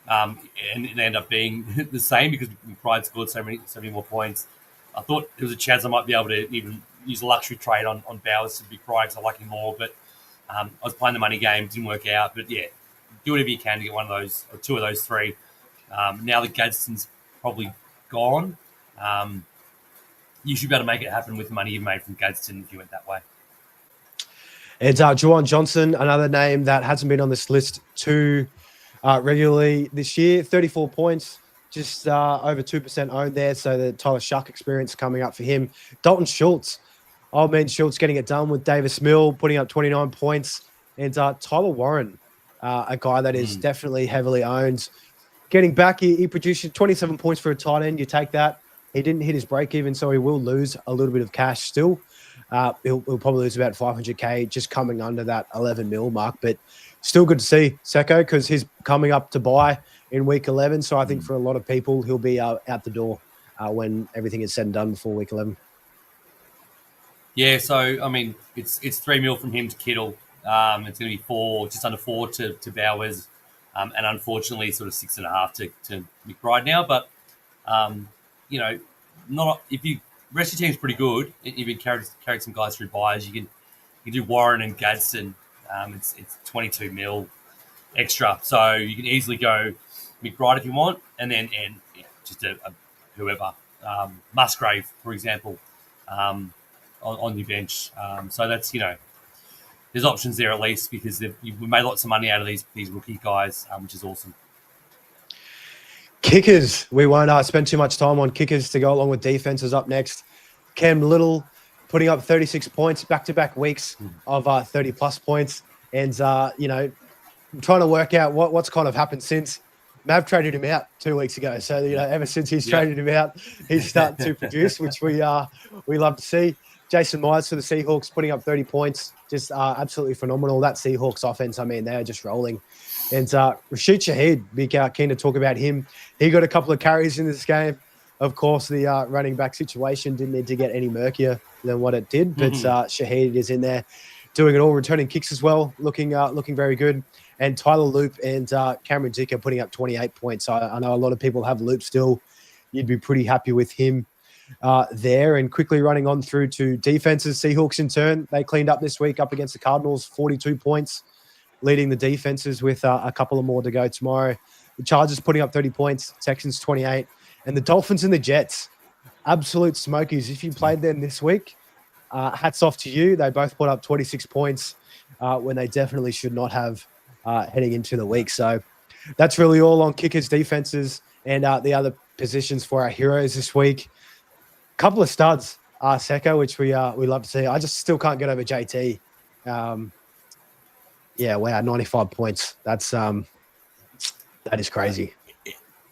and it ended up being the same because McBride scored so many more points. I thought there was a chance I might be able to even use a luxury trade on Bowers to McBride because I like him more, but I was playing the money game, didn't work out. But yeah, do whatever you can to get one of those or 2 of those 3. Now that Gadsden's probably gone, you should be able to make it happen with the money you've made from Gadsden if you went that way. It's Juwan Johnson, another name that hasn't been on this list too regularly this year. 34 points, just over 2% owned there. So the Tyler Shuck experience coming up for him. Dalton Schultz, old man Schultz getting it done with Davis Mill, putting up 29 points. And Tyler Warren, a guy that is definitely heavily owned. Getting back, he produced 27 points for a tight end. You take that. He didn't hit his break even, so he will lose a little bit of cash still. He'll probably lose about 500K just coming under that 11 mil mark, but still good to see Secko because he's coming up to buy in week 11. So I think for a lot of people, he'll be out the door when everything is said and done before week 11. Yeah, so I mean, it's 3 mil from him to Kittle. It's going to be just under 4 to Bowers, and unfortunately, sort of 6.5 to McBride now. But not if you rest your team's pretty good. If you carried some guys through buys, you can do Warren and Gadsden. It's 22 mil extra, so you can easily go McBride if you want, and just a whoever Musgrave, for example, on your bench. So that's there's options there at least because we've made lots of money out of these rookie guys, which is awesome. Kickers. We won't spend too much time on kickers to go along with defenses up next. Cam Little putting up 36 points, back-to-back weeks of 30-plus points. And, I'm trying to work out what's kind of happened since. Mav traded him out 2 weeks ago. So, ever since he's traded him out, he's starting to produce, which we love to see. Jason Myers for the Seahawks putting up 30 points. Just absolutely phenomenal. That Seahawks offense, they're just rolling. And Rashid Shaheed, big keen to talk about him. He got a couple of carries in this game. Of course, the running back situation didn't need to get any murkier than what it did. But Shaheed is in there doing it all, returning kicks as well, looking very good. And Tyler Loop and Cameron Dicker putting up 28 points. I know a lot of people have Loop still. You'd be pretty happy with him. there. And quickly running on through to defenses, Seahawks in turn, they cleaned up this week up against the Cardinals, 42 points, leading the defenses with a couple of more to go tomorrow. The Chargers putting up 30 points, Texans 28, and the Dolphins and the Jets, absolute smokies. If you played them this week, hats off to you. They both put up 26 points when they definitely should not have heading into the week. So that's really all on kickers, defenses, and the other positions for our heroes this week. Couple of studs, Secko, which we love to see. I just still can't get over JT. Yeah, wow, 95 points. That is crazy.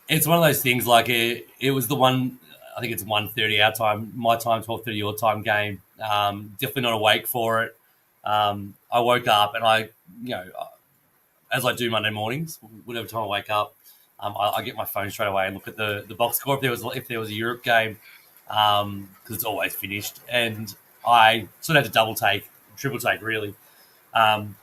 It's one of those things. Like it was the one. I think it's 1:30 our time, my time, 12:30 your time game. Definitely not awake for it. I woke up and as I do Monday mornings, whatever time I wake up, I get my phone straight away and look at the box score if there was a Europe game, because it's always finished. And I sort of had to triple take really,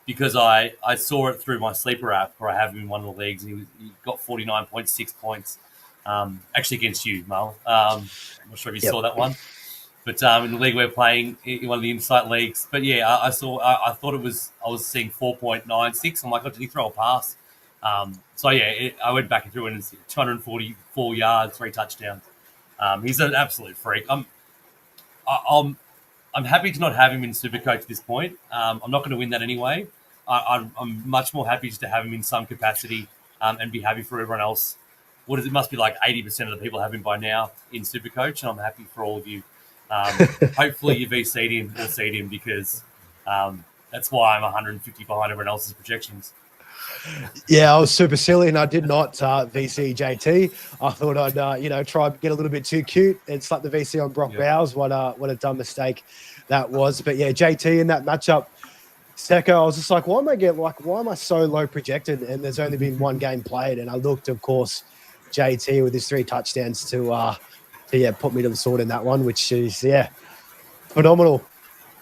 because I saw it through my sleeper app where I have him in one of the leagues, and he got 49.6 points, actually against you, Mull. I'm not sure if you saw that one. But in the league we're playing, in one of the Insight leagues. But yeah, I thought I was seeing 4.96. I'm like, oh, did he throw a pass? So yeah, I went back and threw in 244 yards, 3 touchdowns. He's an absolute freak. I'm happy to not have him in SuperCoach at this point. I'm not going to win that anyway. I'm much more happy just to have him in some capacity, and be happy for everyone else. It must be like 80% of the people have him by now in SuperCoach, and I'm happy for all of you. Hopefully you VC'd him or seed him, because that's why I'm 150 behind everyone else's projections. Yeah, I was super silly, and I did not VC JT. I thought I'd try and get a little bit too cute and slap the VC on Brock Bowers. What a dumb mistake that was. But yeah, JT in that matchup, Secko, I was just like, why am I so low projected? And there's only been one game played, and I looked, of course, JT with his 3 touchdowns to put me to the sword in that one, which is phenomenal.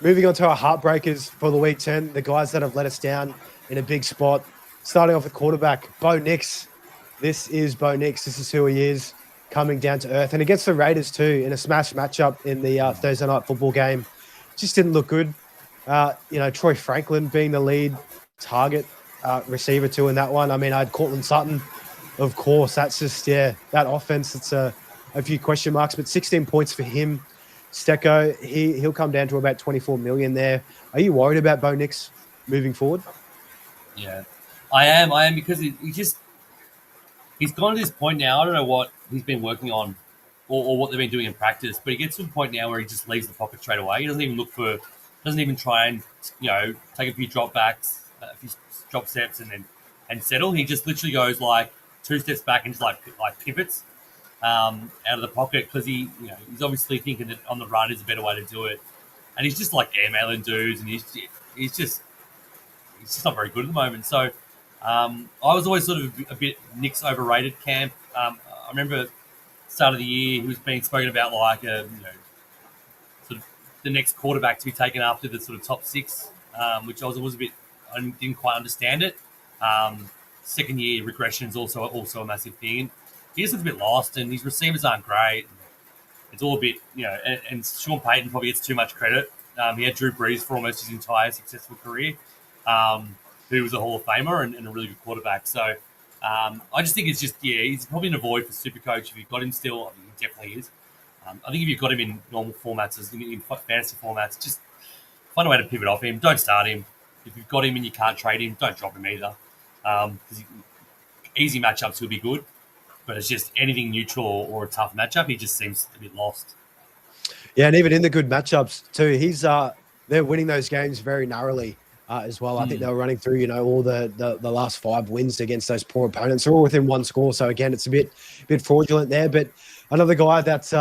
Moving on to our heartbreakers for the week 10, the guys that have let us down in a big spot. Starting off with quarterback, Bo Nix. This is Bo Nix. This is who he is, coming down to earth. And against the Raiders too, in a smash matchup in the Thursday night football game. Just didn't look good. Troy Franklin being the lead target receiver too in that one. I mean, I had Cortland Sutton, of course. That's just, that offense, it's a few question marks, but 16 points for him. Secko, he'll come down to about 24 million there. Are you worried about Bo Nix moving forward? Yeah, I am, because he's gone to this point now. I don't know what he's been working on or what they've been doing in practice, but he gets to a point now where he just leaves the pocket straight away. He doesn't even try and take a few drop backs, a few drop steps, and settle. He just literally goes like 2 steps back and just like pivots out of the pocket, because he's obviously thinking that on the run is a better way to do it, and he's just like airmailing dudes, and he's just not very good at the moment. So I was always sort of a bit Nick's overrated camp. I remember start of the year he was being spoken about like sort of the next quarterback to be taken after the sort of top 6, which I was a bit, I didn't quite understand it. Second year regression is also a massive thing. He just looks a bit lost, and his receivers aren't great. It's all a bit, and Sean Payton probably gets too much credit. He had Drew Brees for almost his entire successful career, who was a Hall of Famer and a really good quarterback. So I just think it's just, he's probably an avoid for SuperCoach if you've got him still. I mean, he definitely is. I think if you've got him in normal formats, in fantasy formats, just find a way to pivot off him. Don't start him. If you've got him and you can't trade him, don't drop him either. Because easy matchups will be good, but it's just anything neutral or a tough matchup, he just seems a bit lost. Yeah, and even in the good matchups too, they're winning those games very narrowly as well. I think they were running through, all the last 5 wins against those poor opponents. They're all within 1 score. So again, it's a bit fraudulent there. But another guy that's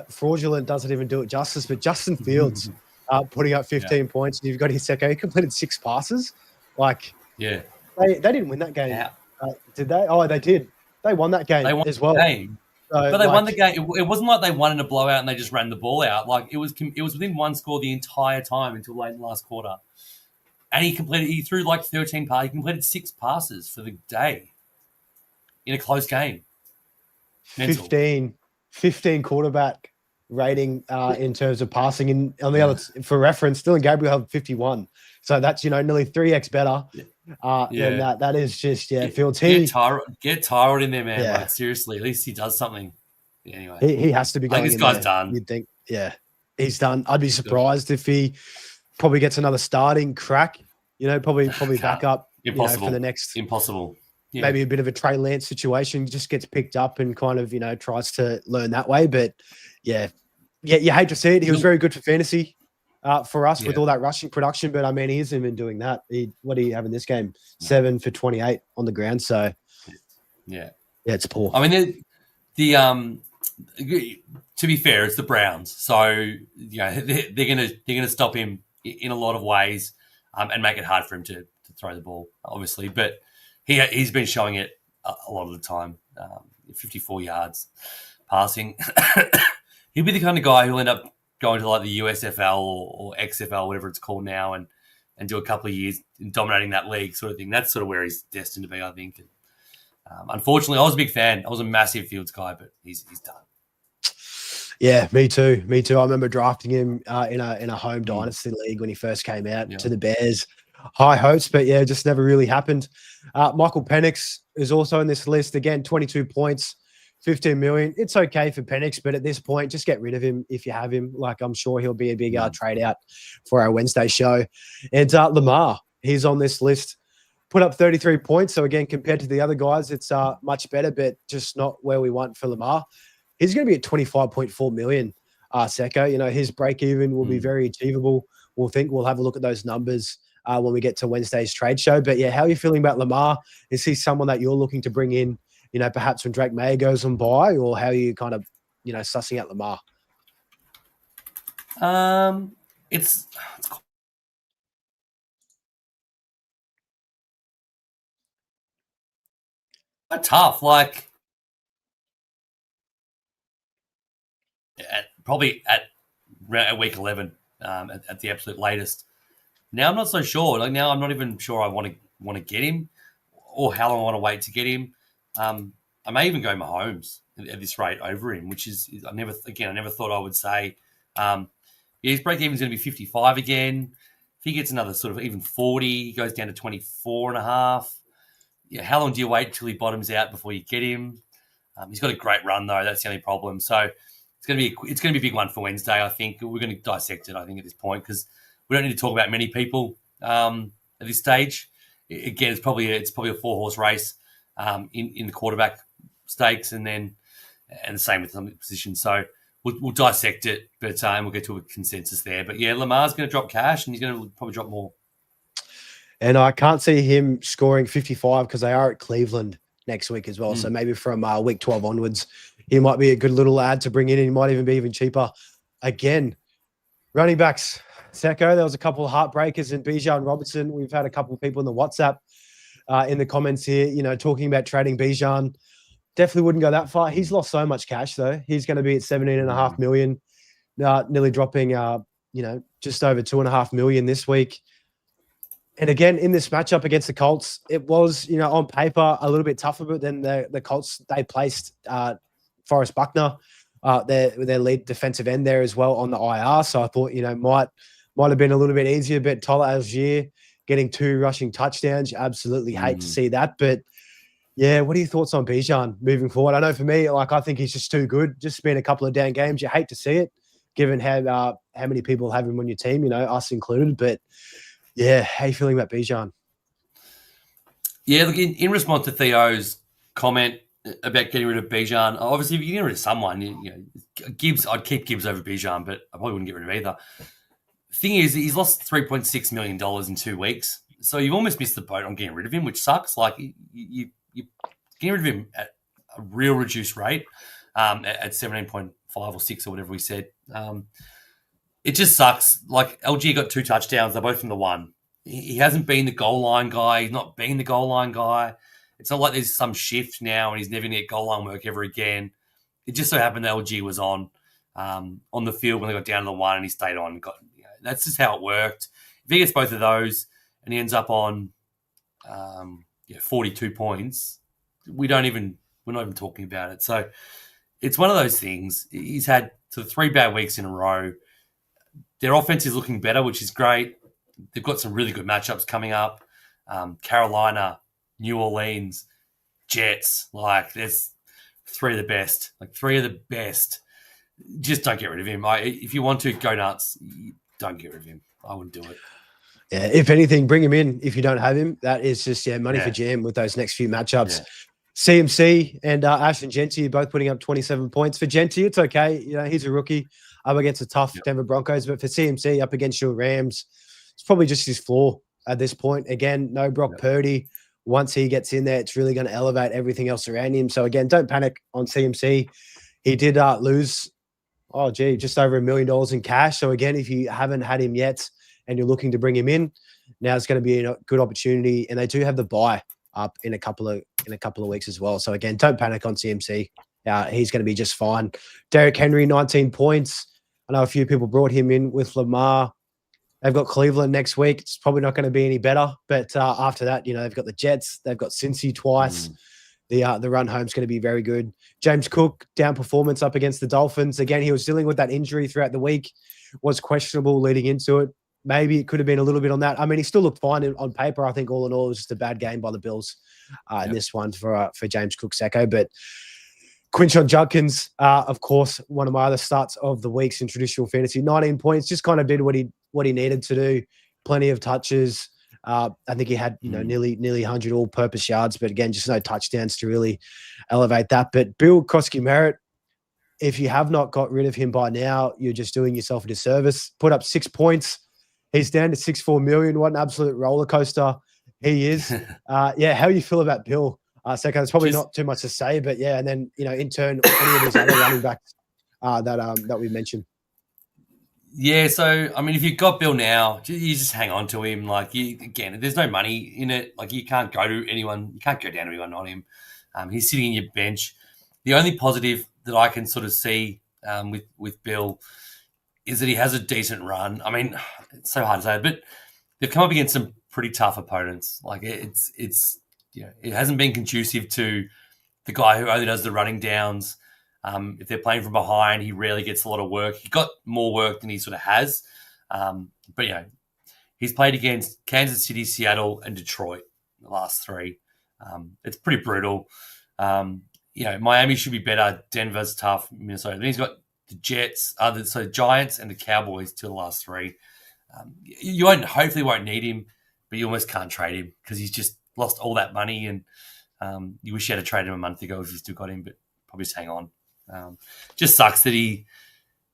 fraudulent doesn't even do it justice. But Justin Fields putting up 15 points. You've got his Secko. He completed 6 passes. They didn't win that game. Yeah. Did they? Oh, they did. They won that game as well. But they won the game. It wasn't like they won in a blowout and they just ran the ball out. Like it was within 1 score the entire time until late in the last quarter. And he threw like 13 passes. He completed 6 passes for the day in a close game. Mental. 15 quarterback rating in terms of passing. And on the other, for reference, Dylan Gabriel had 51. So that's, nearly 3x better than that. That is just, Fields. Get Tyrod in there, man. Yeah. Like, seriously, at least he does something. Yeah, anyway. He has to be going. I think this guy's there, done. You'd think. Yeah, he's done. I'd be surprised if he probably gets another starting crack. Probably back up. Impossible. For the next. Impossible. Yeah. Maybe a bit of a Trey Lance situation, just gets picked up and kind of, tries to learn that way. But yeah, you hate to see it. He was very good for fantasy for us with all that rushing production. But I mean, he isn't even doing that. What do you have in this game? 7 for 28 on the ground. So yeah, it's poor. I mean, to be fair, it's the Browns. So, they're gonna stop him in a lot of ways and make it hard for him to throw the ball, obviously. But he's been showing it a lot of the time. 54 yards passing. He'll be the kind of guy who'll end up going to like the USFL or XFL, whatever it's called now, and do a couple of years in dominating that league sort of thing. That's sort of where he's destined to be, I think. Unfortunately, I was a big fan. I was a massive Fields guy, but he's done. Yeah, me too. I remember drafting him in a home dynasty league when he first came out to the Bears. High hopes, but just never really happened. Michael Penix is also in this list. Again, 22 points, 15 million. It's okay for Penix, but at this point, just get rid of him if you have him. Like, I'm sure he'll be a big trade out for our Wednesday show. And Lamar, he's on this list. Put up 33 points. So again, compared to the other guys, it's much better, but just not where we want for Lamar. He's going to be at 25.4 million, Secko. His break even will be very achievable. We'll have a look at those numbers when we get to Wednesday's trade show. But how are you feeling about Lamar? Is he someone that you're looking to bring in, perhaps when Drake May goes on by, or how are you kind of, sussing out Lamar? It's quite tough. Like, probably at week 11 at the absolute latest. Now I'm not so sure. Like, now I'm not even sure I want to get him, or how long I want to wait to get him. I may even go Mahomes at this rate over him, which is I never thought I would say. His break even is going to be 55 again. If he gets another sort of even 40, he goes down to 24.5. How long do you wait till he bottoms out before you get him? He's got a great run though. That's the only problem. So it's going to be a big one for Wednesday. I think we're going to dissect it. I think at this point, because we don't need to talk about many people at this stage. Again, it's probably a 4-horse race in the quarterback stakes, and the same with some positions. So we'll dissect it, but we'll get to a consensus there. But Lamar's going to drop cash, and he's going to probably drop more. And I can't see him scoring 55 because they are at Cleveland next week as well. So maybe from week 12 onwards, he might be a good little ad to bring in, and he might even be even again. Running backs, Secko, there was a couple of heartbreakers in Bijan Robertson. We've had a couple of people in the WhatsApp in the comments here, talking about trading Bijan. Definitely wouldn't go that far. He's lost so much cash, though. He's going to be at 17.5 million, nearly dropping, just over 2.5 million this week. And again, in this matchup against the Colts, it was, on paper, a little bit tougher, but then the Colts, they placed Forrest Buckner, their lead defensive end there as well on the IR. So I thought, might have been a little bit easier, but Tyler Algier getting 2 rushing touchdowns, you absolutely hate to see that. But what are your thoughts on Bijan moving forward? I know for me, I think he's just too good. Just been a couple of down games. You hate to see it, given how many people have him on your team, us included. But how are you feeling about Bijan? Yeah, look, in response to Theo's comment about getting rid of Bijan, obviously if you get rid of someone, Gibbs, I'd keep Gibbs over Bijan, but I probably wouldn't get rid of either. Thing is, he's lost $3.6 million in 2 weeks, so you've almost missed the boat on getting rid of him, which sucks. Like, you getting rid of him at a real reduced rate, at 17.5 or 6 or whatever we said. It just sucks. Like, LG got 2 touchdowns. They're both from the 1. He hasn't been the goal line guy. He's not been the goal line guy. It's not like there's some shift now and he's never going to get goal line work ever again. It just so happened that LG was on the field when they got down to the 1 and he stayed on. That's just how it worked. If he gets both of those and he ends up on 42 points, we're not even talking about it. So it's one of those things. He's had sort of 3 bad weeks in a row. Their offense is looking better, which is great. They've got some really good matchups coming up. Carolina, New Orleans, Jets. Like, there's 3 of the best. Like, 3 of the best. Just don't get rid of him. If you want to go nuts, don't get rid of him. I wouldn't do it. Yeah, if anything, bring him in if you don't have him. That is just money for jam with those next few matchups. Yeah. CMC and Ashton Genty are both putting up 27 points. For Genty, it's okay. He's a rookie up against a tough Denver Broncos. But for CMC, up against your Rams, it's probably just his floor at this point. Again, no Brock Purdy. Once he gets in there, it's really going to elevate everything else around him. So, again, don't panic on CMC. He did lose, just over $1 million in cash. So, again, if you haven't had him yet and you're looking to bring him in, now it's going to be a good opportunity. And they do have the bye up in a couple of weeks as well. So again, don't panic on CMC. He's going to be just fine. Derrick Henry, 19 points. I know a few people brought him in with Lamar. They've got Cleveland next week. It's probably not going to be any better. But after that, they've got the Jets. They've got Cincy twice. The run home's going to be very good. James Cook, down performance up against the Dolphins. Again, he was dealing with that injury throughout the week. Was questionable leading into it. Maybe it could have been a little bit on that. I mean, he still looked fine on paper. I think all in all, it was just a bad game by the Bills in this one for James Cook Secko. But Quinshon Judkins, of course, one of my other starts of the weeks in traditional fantasy, 19 points, just kind of did what he needed to do. Plenty of touches. I think he had nearly 100 all-purpose yards, but again, just no touchdowns to really elevate that. But Bill Koski-Merritt, if you have not got rid of him by now, you're just doing yourself a disservice. Put up 6 points. He's down to $64 million. What an absolute roller coaster he is. How do you feel about Bill Secko? There's probably not too much to say, but and then in turn, any of these other running backs that we mentioned. Yeah, so I mean, if you've got Bill now, you just hang on to him. Like, there's no money in it. Like, you can't go to anyone. You can't go down to anyone on him. He's sitting in your bench. The only positive that I can sort of see with Bill is that he has a decent run. I mean, it's so hard to say, but they've come up against some pretty tough opponents. Like, it hasn't been conducive to the guy who only does the running downs. If they're playing from behind, he rarely gets a lot of work. He got more work than he sort of has. But he's played against Kansas City, Seattle, and Detroit in the last 3. It's pretty brutal. Miami should be better. Denver's tough. Minnesota. Then he's got the Jets, the Giants and the Cowboys to the last 3. You hopefully won't need him, but you almost can't trade him because he's just lost all that money, and you wish you had to trade him a month ago if you still got him, but probably just hang on. Just sucks that he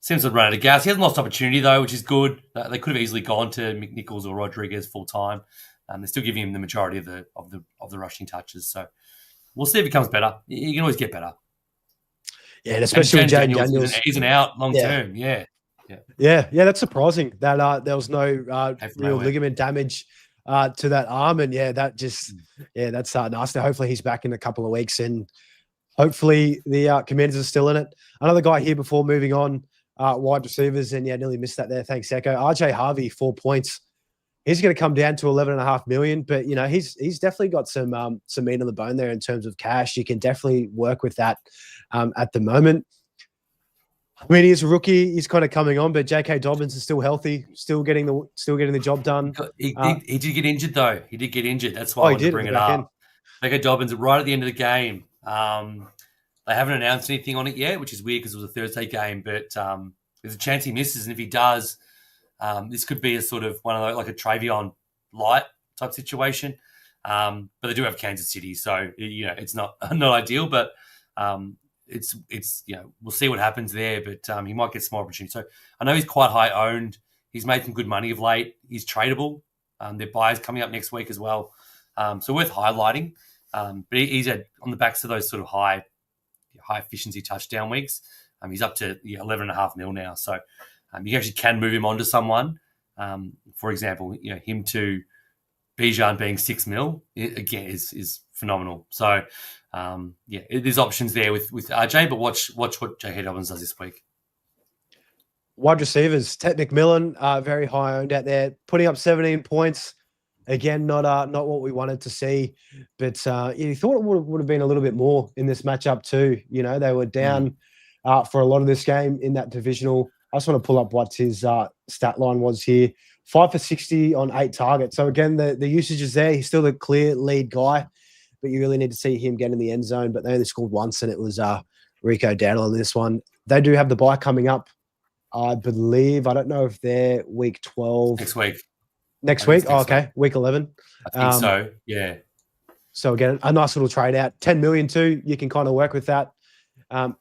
seems to run out of gas. He hasn't lost opportunity though, which is good. They could have easily gone to McNichols or Rodriguez full time. They're still giving him the majority of the rushing touches. So we'll see if it becomes better. You can always get better. Yeah, and especially with Jaden Daniels isn't out long term. Yeah, that's surprising that there was no real ligament damage to that arm, and that's nasty. Hopefully he's back in a couple of weeks, and hopefully the Commanders are still in it. Another guy here before moving on, wide receivers, and nearly missed that there. Thanks, Secko. RJ Harvey, 4 points. He's going to come down to $11.5 million, but he's definitely got some meat on the bone there in terms of cash. You can definitely work with that at the moment. I mean, he's a rookie. He's kind of coming on, but J.K. Dobbins is still healthy, still getting the job done. He did get injured though. He did get injured. That's why I wanted to bring it up. J.K. Dobbins right at the end of the game. They haven't announced anything on it yet, which is weird because it was a Thursday game. But there's a chance he misses, and if he does, this could be a sort of one of those, like a Travion light type situation. But they do have Kansas City, so it's not ideal, but. It's we'll see what happens there, but he might get some more opportunity. So I know he's quite high owned. He's made some good money of late. He's tradable. Their buyers coming up next week as well, so worth highlighting. But he's on the backs of those sort of high efficiency touchdown weeks. He's up to $11.5 million now, so you actually can move him on to someone. For example, him to Bijan being $6 million again is phenomenal. So. There's options there with RJ, but watch what J.K. Dobbins does this week. Wide receivers, Ted McMillan, very high owned out there, putting up 17 points. Again, not what we wanted to see, but you thought it would have been a little bit more in this matchup too. They were down for a lot of this game in that divisional. I just want to pull up what his stat line was here. 5 for 60 on 8 targets. So again, the usage is there. He's still the clear lead guy, but you really need to see him get in the end zone. But they only scored once, and it was Rico Dowdle on this one. They do have the bye coming up, I believe. I don't know if they're week 12. Next week. Next week? Oh, okay. Week 11. I think so, yeah. So again, a nice little trade out. 10 million too. You can kind of work with that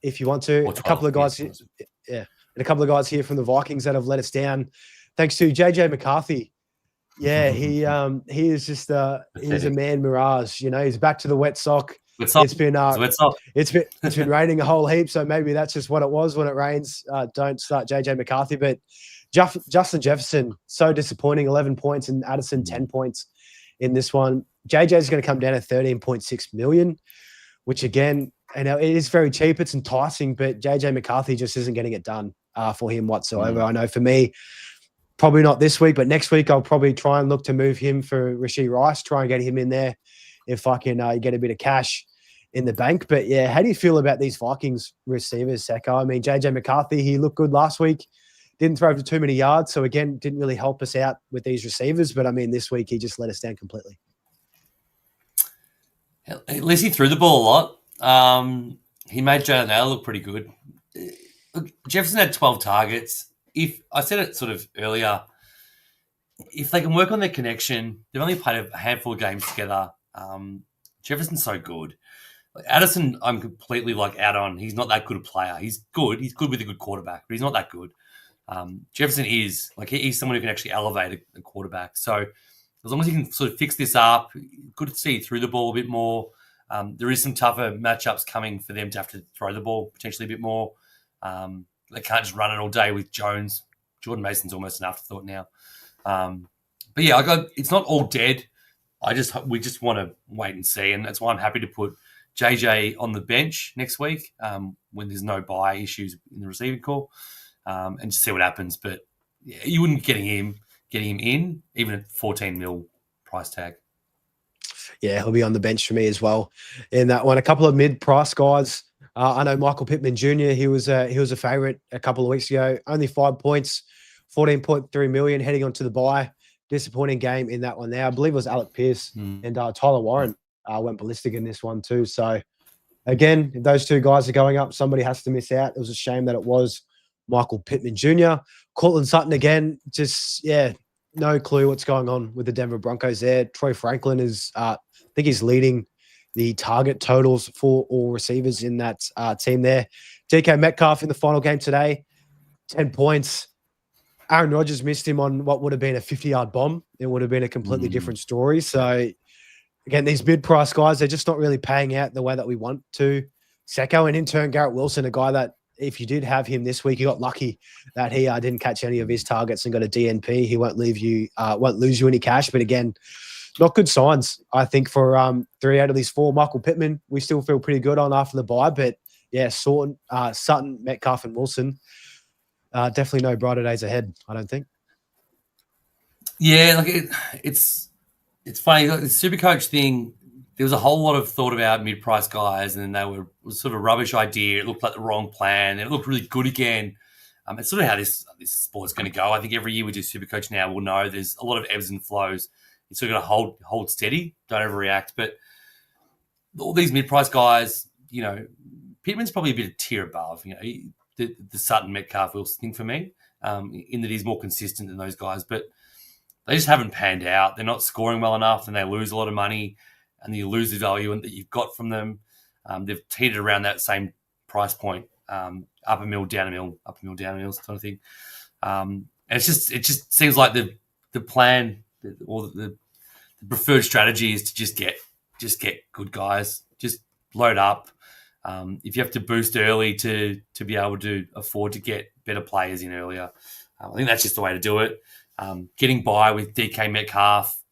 if you want to. A couple of guys, and a couple of guys here from the Vikings that have let us down. Thanks to JJ McCarthy. Yeah, he is just he's a man mirage. You know, he's back to the wet sock. It's been raining a whole heap, so maybe that's just what it was. When it rains, don't start JJ McCarthy. But Justin Jefferson, so disappointing. 11 points, and Addison 10 points in this one. JJ's going to come down at 13.6 million, which again, you know, it is very cheap. It's enticing, but JJ McCarthy just isn't getting it done for him whatsoever. I know for me, probably not this week, but next week I'll probably try and look to move him for Rashee Rice, try and get him in there if I can get a bit of cash in the bank. But yeah, how do you feel about these Vikings receivers, Secko? I mean, JJ McCarthy, he looked good last week. Didn't throw for too many yards. So again, didn't really help us out with these receivers. But I mean, this week he just let us down completely. At least he threw the ball a lot. He made Jalen Naylor look pretty good. Jefferson had 12 targets. If I said it sort of earlier, if they can work on their connection, they've only played a handful of games together. Jefferson's so good. Addison, I'm completely out on. He's not that good a player. He's good. He's good with a good quarterback, but he's not that good. Jefferson is he's someone who can actually elevate a quarterback. So as long as he can sort of fix this up, good to see through the ball a bit more. There is some tougher matchups coming for them to have to throw the ball potentially a bit more. They can't just run it all day with Jones. Jordan Mason's almost an afterthought now. But yeah, it's not all dead. We just want to wait and see, and that's why I'm happy to put JJ on the bench next week when there's no bye issues in the receiving core, and just see what happens. But yeah, you wouldn't getting him in even at 14 mil price tag. Yeah, he'll be on the bench for me as well in that one. A couple of mid-price guys. I know Michael Pittman Jr. He was a favorite a couple of weeks ago. Only 5 points, 14.3 million heading on to the bye. Disappointing game in that one there. I believe it was Alec Pierce and Tyler Warren went ballistic in this one too. So again, if those two guys are going up, somebody has to miss out. It was a shame that it was Michael Pittman Jr. Cortland Sutton again, just no clue what's going on with the Denver Broncos there. Troy Franklin is, I think he's leading the target totals for all receivers in that team there. DK Metcalf in the final game today, 10 points. Aaron Rodgers missed him on what would have been a 50-yard bomb. It would have been a completely different story. So, again, these mid-price guys, they're just not really paying out the way that we want to. Secko, and in turn, Garrett Wilson, a guy that if you did have him this week, you got lucky that he didn't catch any of his targets and got a DNP. He won't lose you any cash. But again, not good signs, I think, for 3 out of these 4. Michael Pittman, we still feel pretty good on after the bye. But, yeah, Sutton, Metcalf, and Wilson, definitely no brighter days ahead, I don't think. Yeah, it's funny. The SuperCoach thing, there was a whole lot of thought about mid-price guys, and then it was sort of a rubbish idea. It looked like the wrong plan, and it looked really good again. It's sort of how this sport's going to go. I think every year we do SuperCoach now, we'll know there's a lot of ebbs and flows. You sort of got to hold steady, don't overreact. But all these mid-price guys, Pittman's probably a bit of tier above. The Sutton Metcalf Wilson thing for me, in that he's more consistent than those guys, but they just haven't panned out. They're not scoring well enough, and they lose a lot of money, and you lose the value that you've got from them. They've teetered around that same price point, up a mil, down a mil, up a mil, down a mil, sort of thing. And it just seems like the plan or the preferred strategy is to just get good guys, just load up. If you have to boost early to be able to afford to get better players in earlier, I think that's just the way to do it. Getting by with DK Metcalf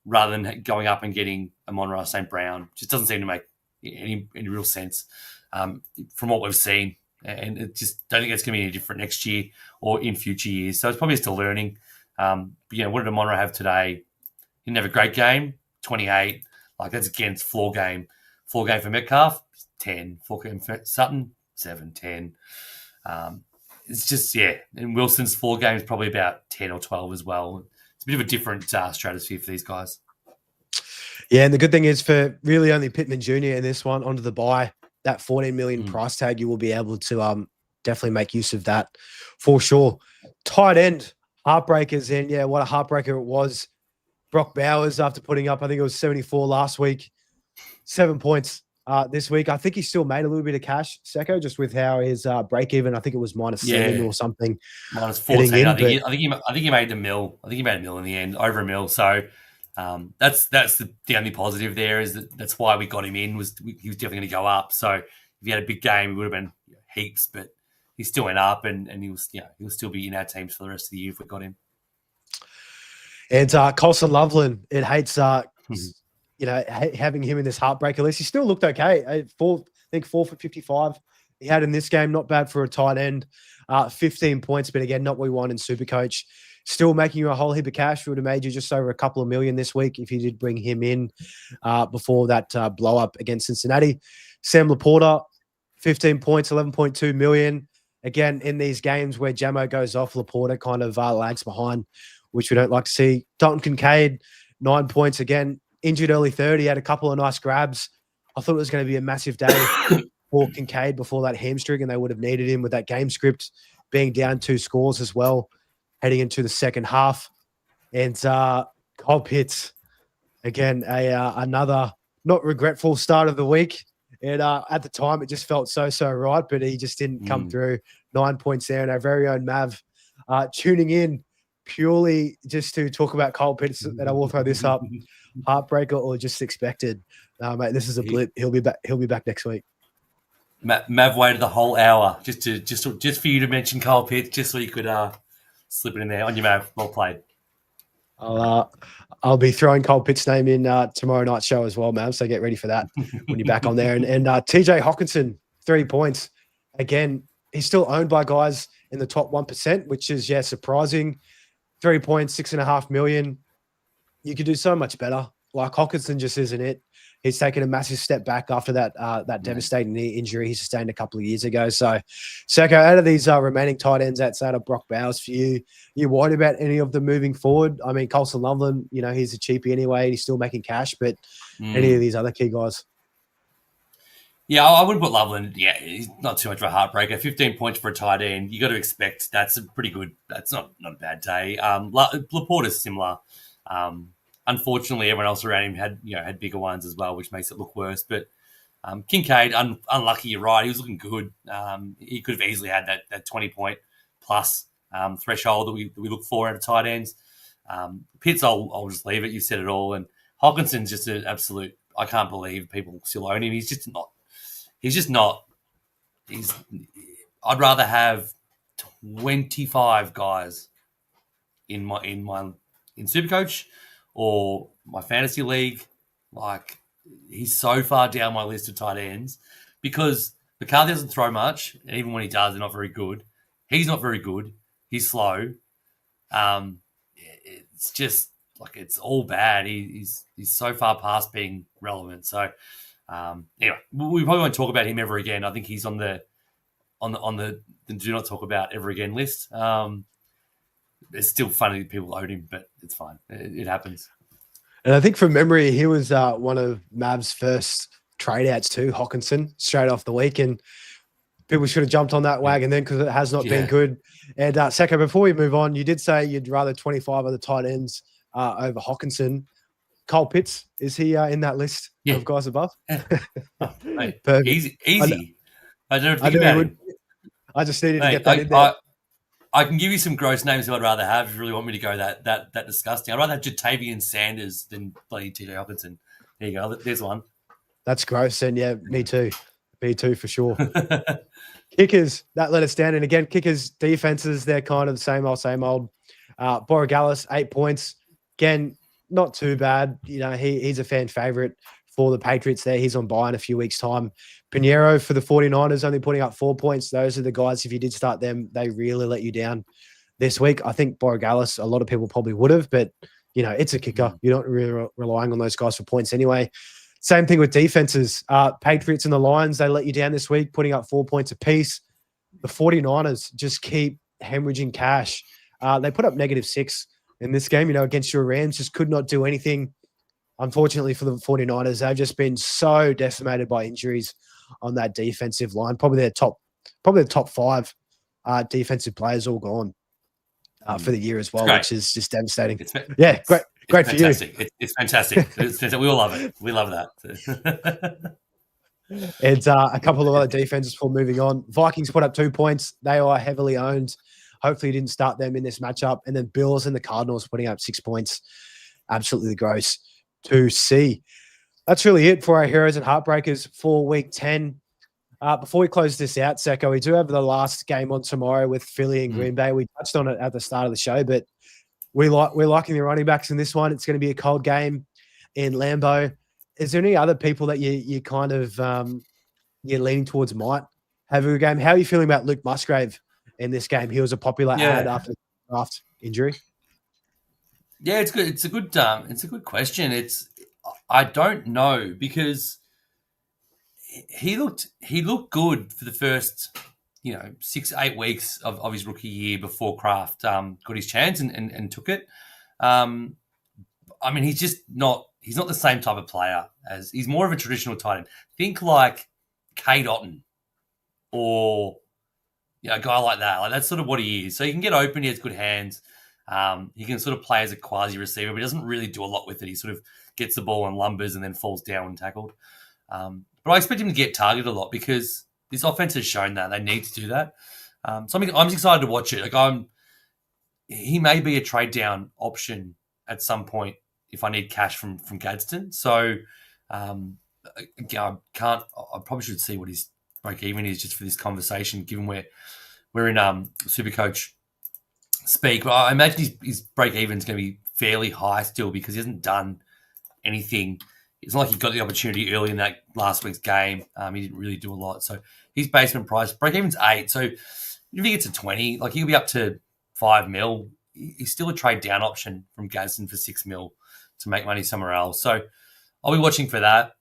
rather than going up and getting Amon-Ra St. Brown just doesn't seem to make any real sense from what we've seen. And it just don't think it's going to be any different next year or in future years. So it's probably still learning. But, what did Amon-Ra have today? He didn't have a great game, 28. That's against floor game. Floor game for Metcalf, 10. Floor game for Sutton, 7, 10. It's just, and Wilson's 4 games, probably about 10 or 12 as well. It's a bit of a different stratosphere for these guys. Yeah, and the good thing is for really only Pittman Jr. in this one onto the bye, that 14 million price tag, you will be able to definitely make use of that for sure. Tight end, Heartbreakers in. Yeah, what a heartbreaker it was. Brock Bowers, after putting up, I think it was 74 last week, 7 points this week. I think he still made a little bit of cash, Secko, just with how his break even, I think it was -7 or something. -14. I think he made the mill. I think he made a mill in the end, over a mill. So that's the only positive there, is that's why we got him in. He was definitely going to go up. So if he had a big game, it would have been heaps, but he still went up, and he'll still be in our teams for the rest of the year if we got him. And Colson Loveland, it hates having him in this heartbreaker list. He still looked okay. I think 4 for 55 he had in this game. Not bad for a tight end. 15 points, but again, not what we want in SuperCoach. Still making you a whole heap of cash. Would have made you just over a couple of million this week if you did bring him in before that blow up against Cincinnati. Sam Laporta, 15 points, 11.2 million. Again, in these games where Jamo goes off, Laporta kind of lags behind, which we don't like to see. Dalton Kincaid, 9 points. Again, injured early third. He had a couple of nice grabs. I thought it was going to be a massive day for Kincaid before that hamstring, and they would have needed him with that game script being down 2 scores as well, heading into the second half. And Cole Pitts, again, another not regretful start of the week. And at the time, it just felt so right, but he just didn't come through. 9 points there, and our very own Mav tuning in purely just to talk about Cole Pitts. And I will throw this up: heartbreaker or just expected? Mate, this is a blip. He'll be back. He'll be back next week. Mav waited the whole hour just for you to mention Cole Pitts, just so you could slip it in there on your Mav. Well played. I'll be throwing Cole Pitt's name in tomorrow night's show as well, Mav. So get ready for that when you're back on there. And TJ Hawkinson, 3 points. Again, he's still owned by guys in the top 1%, which is surprising. 3 points, 6.5 million. You could do so much better. Like, Hawkinson just isn't it. He's taken a massive step back after that devastating knee injury he sustained a couple of years ago. So, Secko, out of these remaining tight ends outside of Brock Bowers for you worried about any of them moving forward? I mean, Colson Loveland, he's a cheapie anyway, and he's still making cash, but any of these other key guys? Yeah, I would put Loveland. Yeah, he's not too much of a heartbreaker. 15 points for a tight end. You got to expect that's a pretty good. That's not a bad day. Laporta's similar. Unfortunately, everyone else around him had bigger ones as well, which makes it look worse. But Kincaid, unlucky. You're right. He was looking good. He could have easily had that 20-point plus threshold that we look for out of tight ends. Pitts, I'll just leave it. You said it all. And Hawkinson's just an absolute. I can't believe people still own him. He's just not. I'd rather have 25 guys in SuperCoach or my fantasy league. Like, he's so far down my list of tight ends because McCarthy doesn't throw much, and even when he does, they're not very good. He's not very good. He's slow. It's just like it's all bad. He's so far past being relevant. So anyway, we probably won't talk about him ever again. I think he's on the do not talk about ever again list. It's still funny that people own him, but it's fine. It happens. And I think from memory, he was one of Mav's first trade outs too, Hawkinson, straight off the week. And people should have jumped on that wagon then because it has not been good. And Secko, before we move on, you did say you'd rather 25 of the tight ends over Hawkinson. Cole Pitts, is he in that list of guys above? Mate, easy. I don't think about it. I just needed to get that in there. I can give you some gross names who I'd rather have if you really want me to go that disgusting. I'd rather have Jatavian Sanders than bloody TJ Hawkinson. There you go. There's one. That's gross. And yeah, me too. Me too, for sure. Kickers, that let us down. And again, kickers, defenses, they're kind of the same old. Borogalis, 8 points. Again, not too bad. He's a fan favorite for the Patriots there. He's on bye in a few weeks' time. Pinheiro for the 49ers, only putting up 4 points. Those are the guys, if you did start them, they really let you down this week. I think Borogalis, a lot of people probably would have, but, it's a kicker. You're not really relying on those guys for points anyway. Same thing with defenses. Patriots and the Lions, they let you down this week, putting up 4 points apiece. The 49ers just keep hemorrhaging cash. They put up -6 in this game, against your Rams, just could not do anything. Unfortunately for the 49ers, they've just been so decimated by injuries on that defensive line. Probably the top 5 defensive players all gone for the year as well, which is just devastating. Great for you. It's fantastic. It's fantastic. We all love it. We love that. And a couple of other defenses before moving on. Vikings put up 2 points. They are heavily owned. Hopefully, didn't start them in this matchup. And then Bills and the Cardinals putting up 6 points. Absolutely gross to see. That's really it for our Heroes and Heartbreakers for Week 10. Before we close this out, Secko, we do have the last game on tomorrow with Philly and Green Bay. We touched on it at the start of the show, but we're liking the running backs in this one. It's going to be a cold game in Lambeau. Is there any other people that you kind of you're leaning towards might have a good game? How are you feeling about Luke Musgrave in this game? He was a popular ad after the draft injury. Yeah, it's good. It's a good question. I don't know, because he looked good for the first 6-8 weeks of his rookie year before Kraft got his chance and took it. I mean, he's not the same type of player as he's more of a traditional tight end. Think like Kate Otten or a guy like that. Like, that's sort of what he is. So he can get open. He has good hands. He can sort of play as a quasi receiver, but he doesn't really do a lot with it. He sort of gets the ball and lumbers and then falls down when tackled. But I expect him to get targeted a lot because this offense has shown that they need to do that. So I'm excited to watch it. Like, he may be a trade down option at some point if I need cash from Gadsden. So I probably should see what his break even is just for this conversation, given we're in SuperCoach speak. But I imagine his break even is going to be fairly high still because he hasn't done anything. It's not like he got the opportunity early in that last week's game. He didn't really do a lot. So his basement price, break even's 8. So if he gets to 20, like, he'll be up to 5 mil. He's still a trade down option from Gadsden for 6 mil to make money somewhere else. So I'll be watching for that.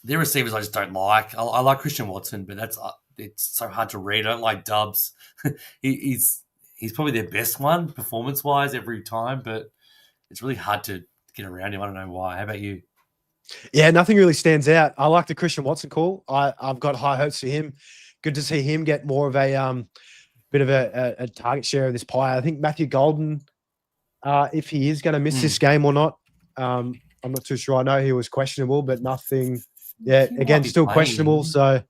Their receivers I just don't like. I like Christian Watson, but it's so hard to read. I don't like Dubs. He's probably their best one performance-wise every time, but it's really hard to get around him. I don't know why. How about you? Yeah, nothing really stands out. I like the Christian Watson call. I've got high hopes for him. Good to see him get more of a bit of a target share of this pie. I think Matthew Golden, if he is going to miss this game or not, I'm not too sure. I know he was questionable, but nothing. Yeah, again, still questionable. So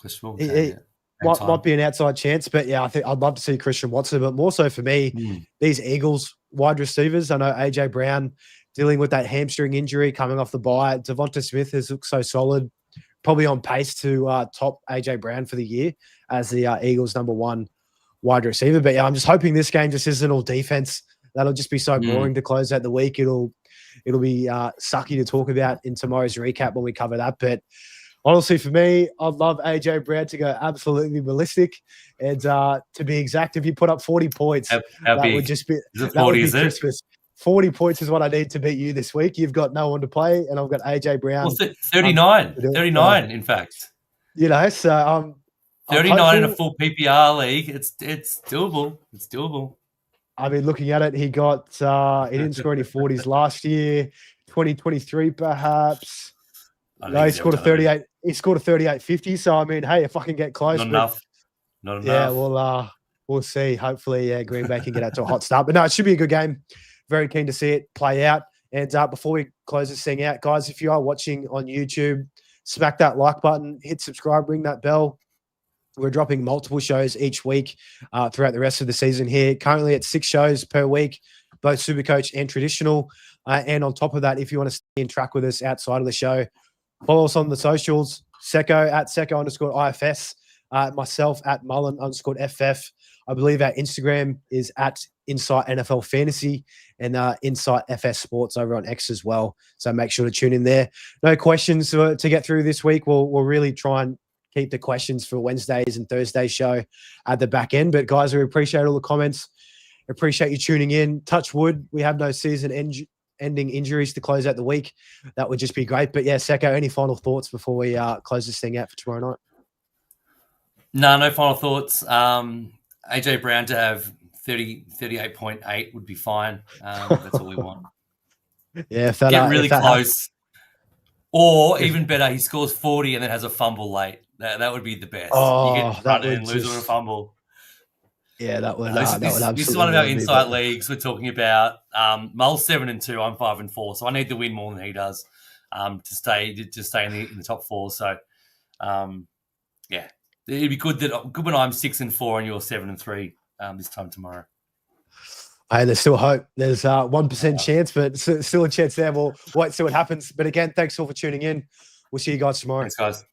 it might be an outside chance. But yeah, I think I'd love to see Christian Watson. But more so for me, these Eagles wide receivers. I know AJ Brown dealing with that hamstring injury coming off the bye. Devonta Smith has looked so solid, probably on pace to top AJ Brown for the year as the Eagles' #1 wide receiver. But yeah, I'm just hoping this game just isn't all defense. That'll just be so boring to close out the week. It'll be sucky to talk about in tomorrow's recap when we cover that. But honestly, for me, I'd love AJ Brown to go absolutely ballistic. And to be exact, if you put up 40 points, that would just be, that would be Christmas. 40 points is what I need to beat you this week. You've got no one to play, and I've got AJ Brown. Well, 39. 39, in fact. So 39 in a full PPR league. It's doable. It's doable. I mean, looking at it, he didn't score any 40s last year. 2023, perhaps. No, he scored a 38. He scored a 38.50. So I mean, hey, if I can get close, not enough. Yeah, we'll see. Hopefully, Green Bay can get out to a hot start. But no, it should be a good game. Very keen to see it play out. And before we close this thing out, guys, if you are watching on YouTube, smack that like button, hit subscribe, ring that bell. We're dropping multiple shows each week throughout the rest of the season here. Currently at 6 shows per week, both SuperCoach and traditional. And on top of that, if you want to stay in track with us outside of the show, follow us on the socials, Secko at Secko_IFS, myself at Mullin_FF. I believe our Instagram is at Insight NFL Fantasy and Insight FS Sports over on X as well. So make sure to tune in there. No questions to get through this week. We'll really try and keep the questions for Wednesdays and Thursdays show at the back end. But guys, we appreciate all the comments. Appreciate you tuning in. Touch wood, we have no ending injuries to close out the week, that would just be great. But yeah, Secko, any final thoughts before we close this thing out for tomorrow night? No final thoughts. AJ Brown to have 38.8 would be fine. That's all we want. Yeah, get really close. Or even better, he scores 40 and then has a fumble late. That would be the best. You get in front and lose on a fumble. Yeah, that would. This is one of our insight leagues. We're talking about Mull's 7-2. I'm 5-4, so I need to win more than he does to stay in the top 4. So, yeah, it'd be good when I'm 6-4 and you're 7-3 this time tomorrow. Hey, there's still hope. There's 1% chance, but still a chance there. We'll wait, see what happens. But again, thanks all for tuning in. We'll see you guys tomorrow. Thanks, guys.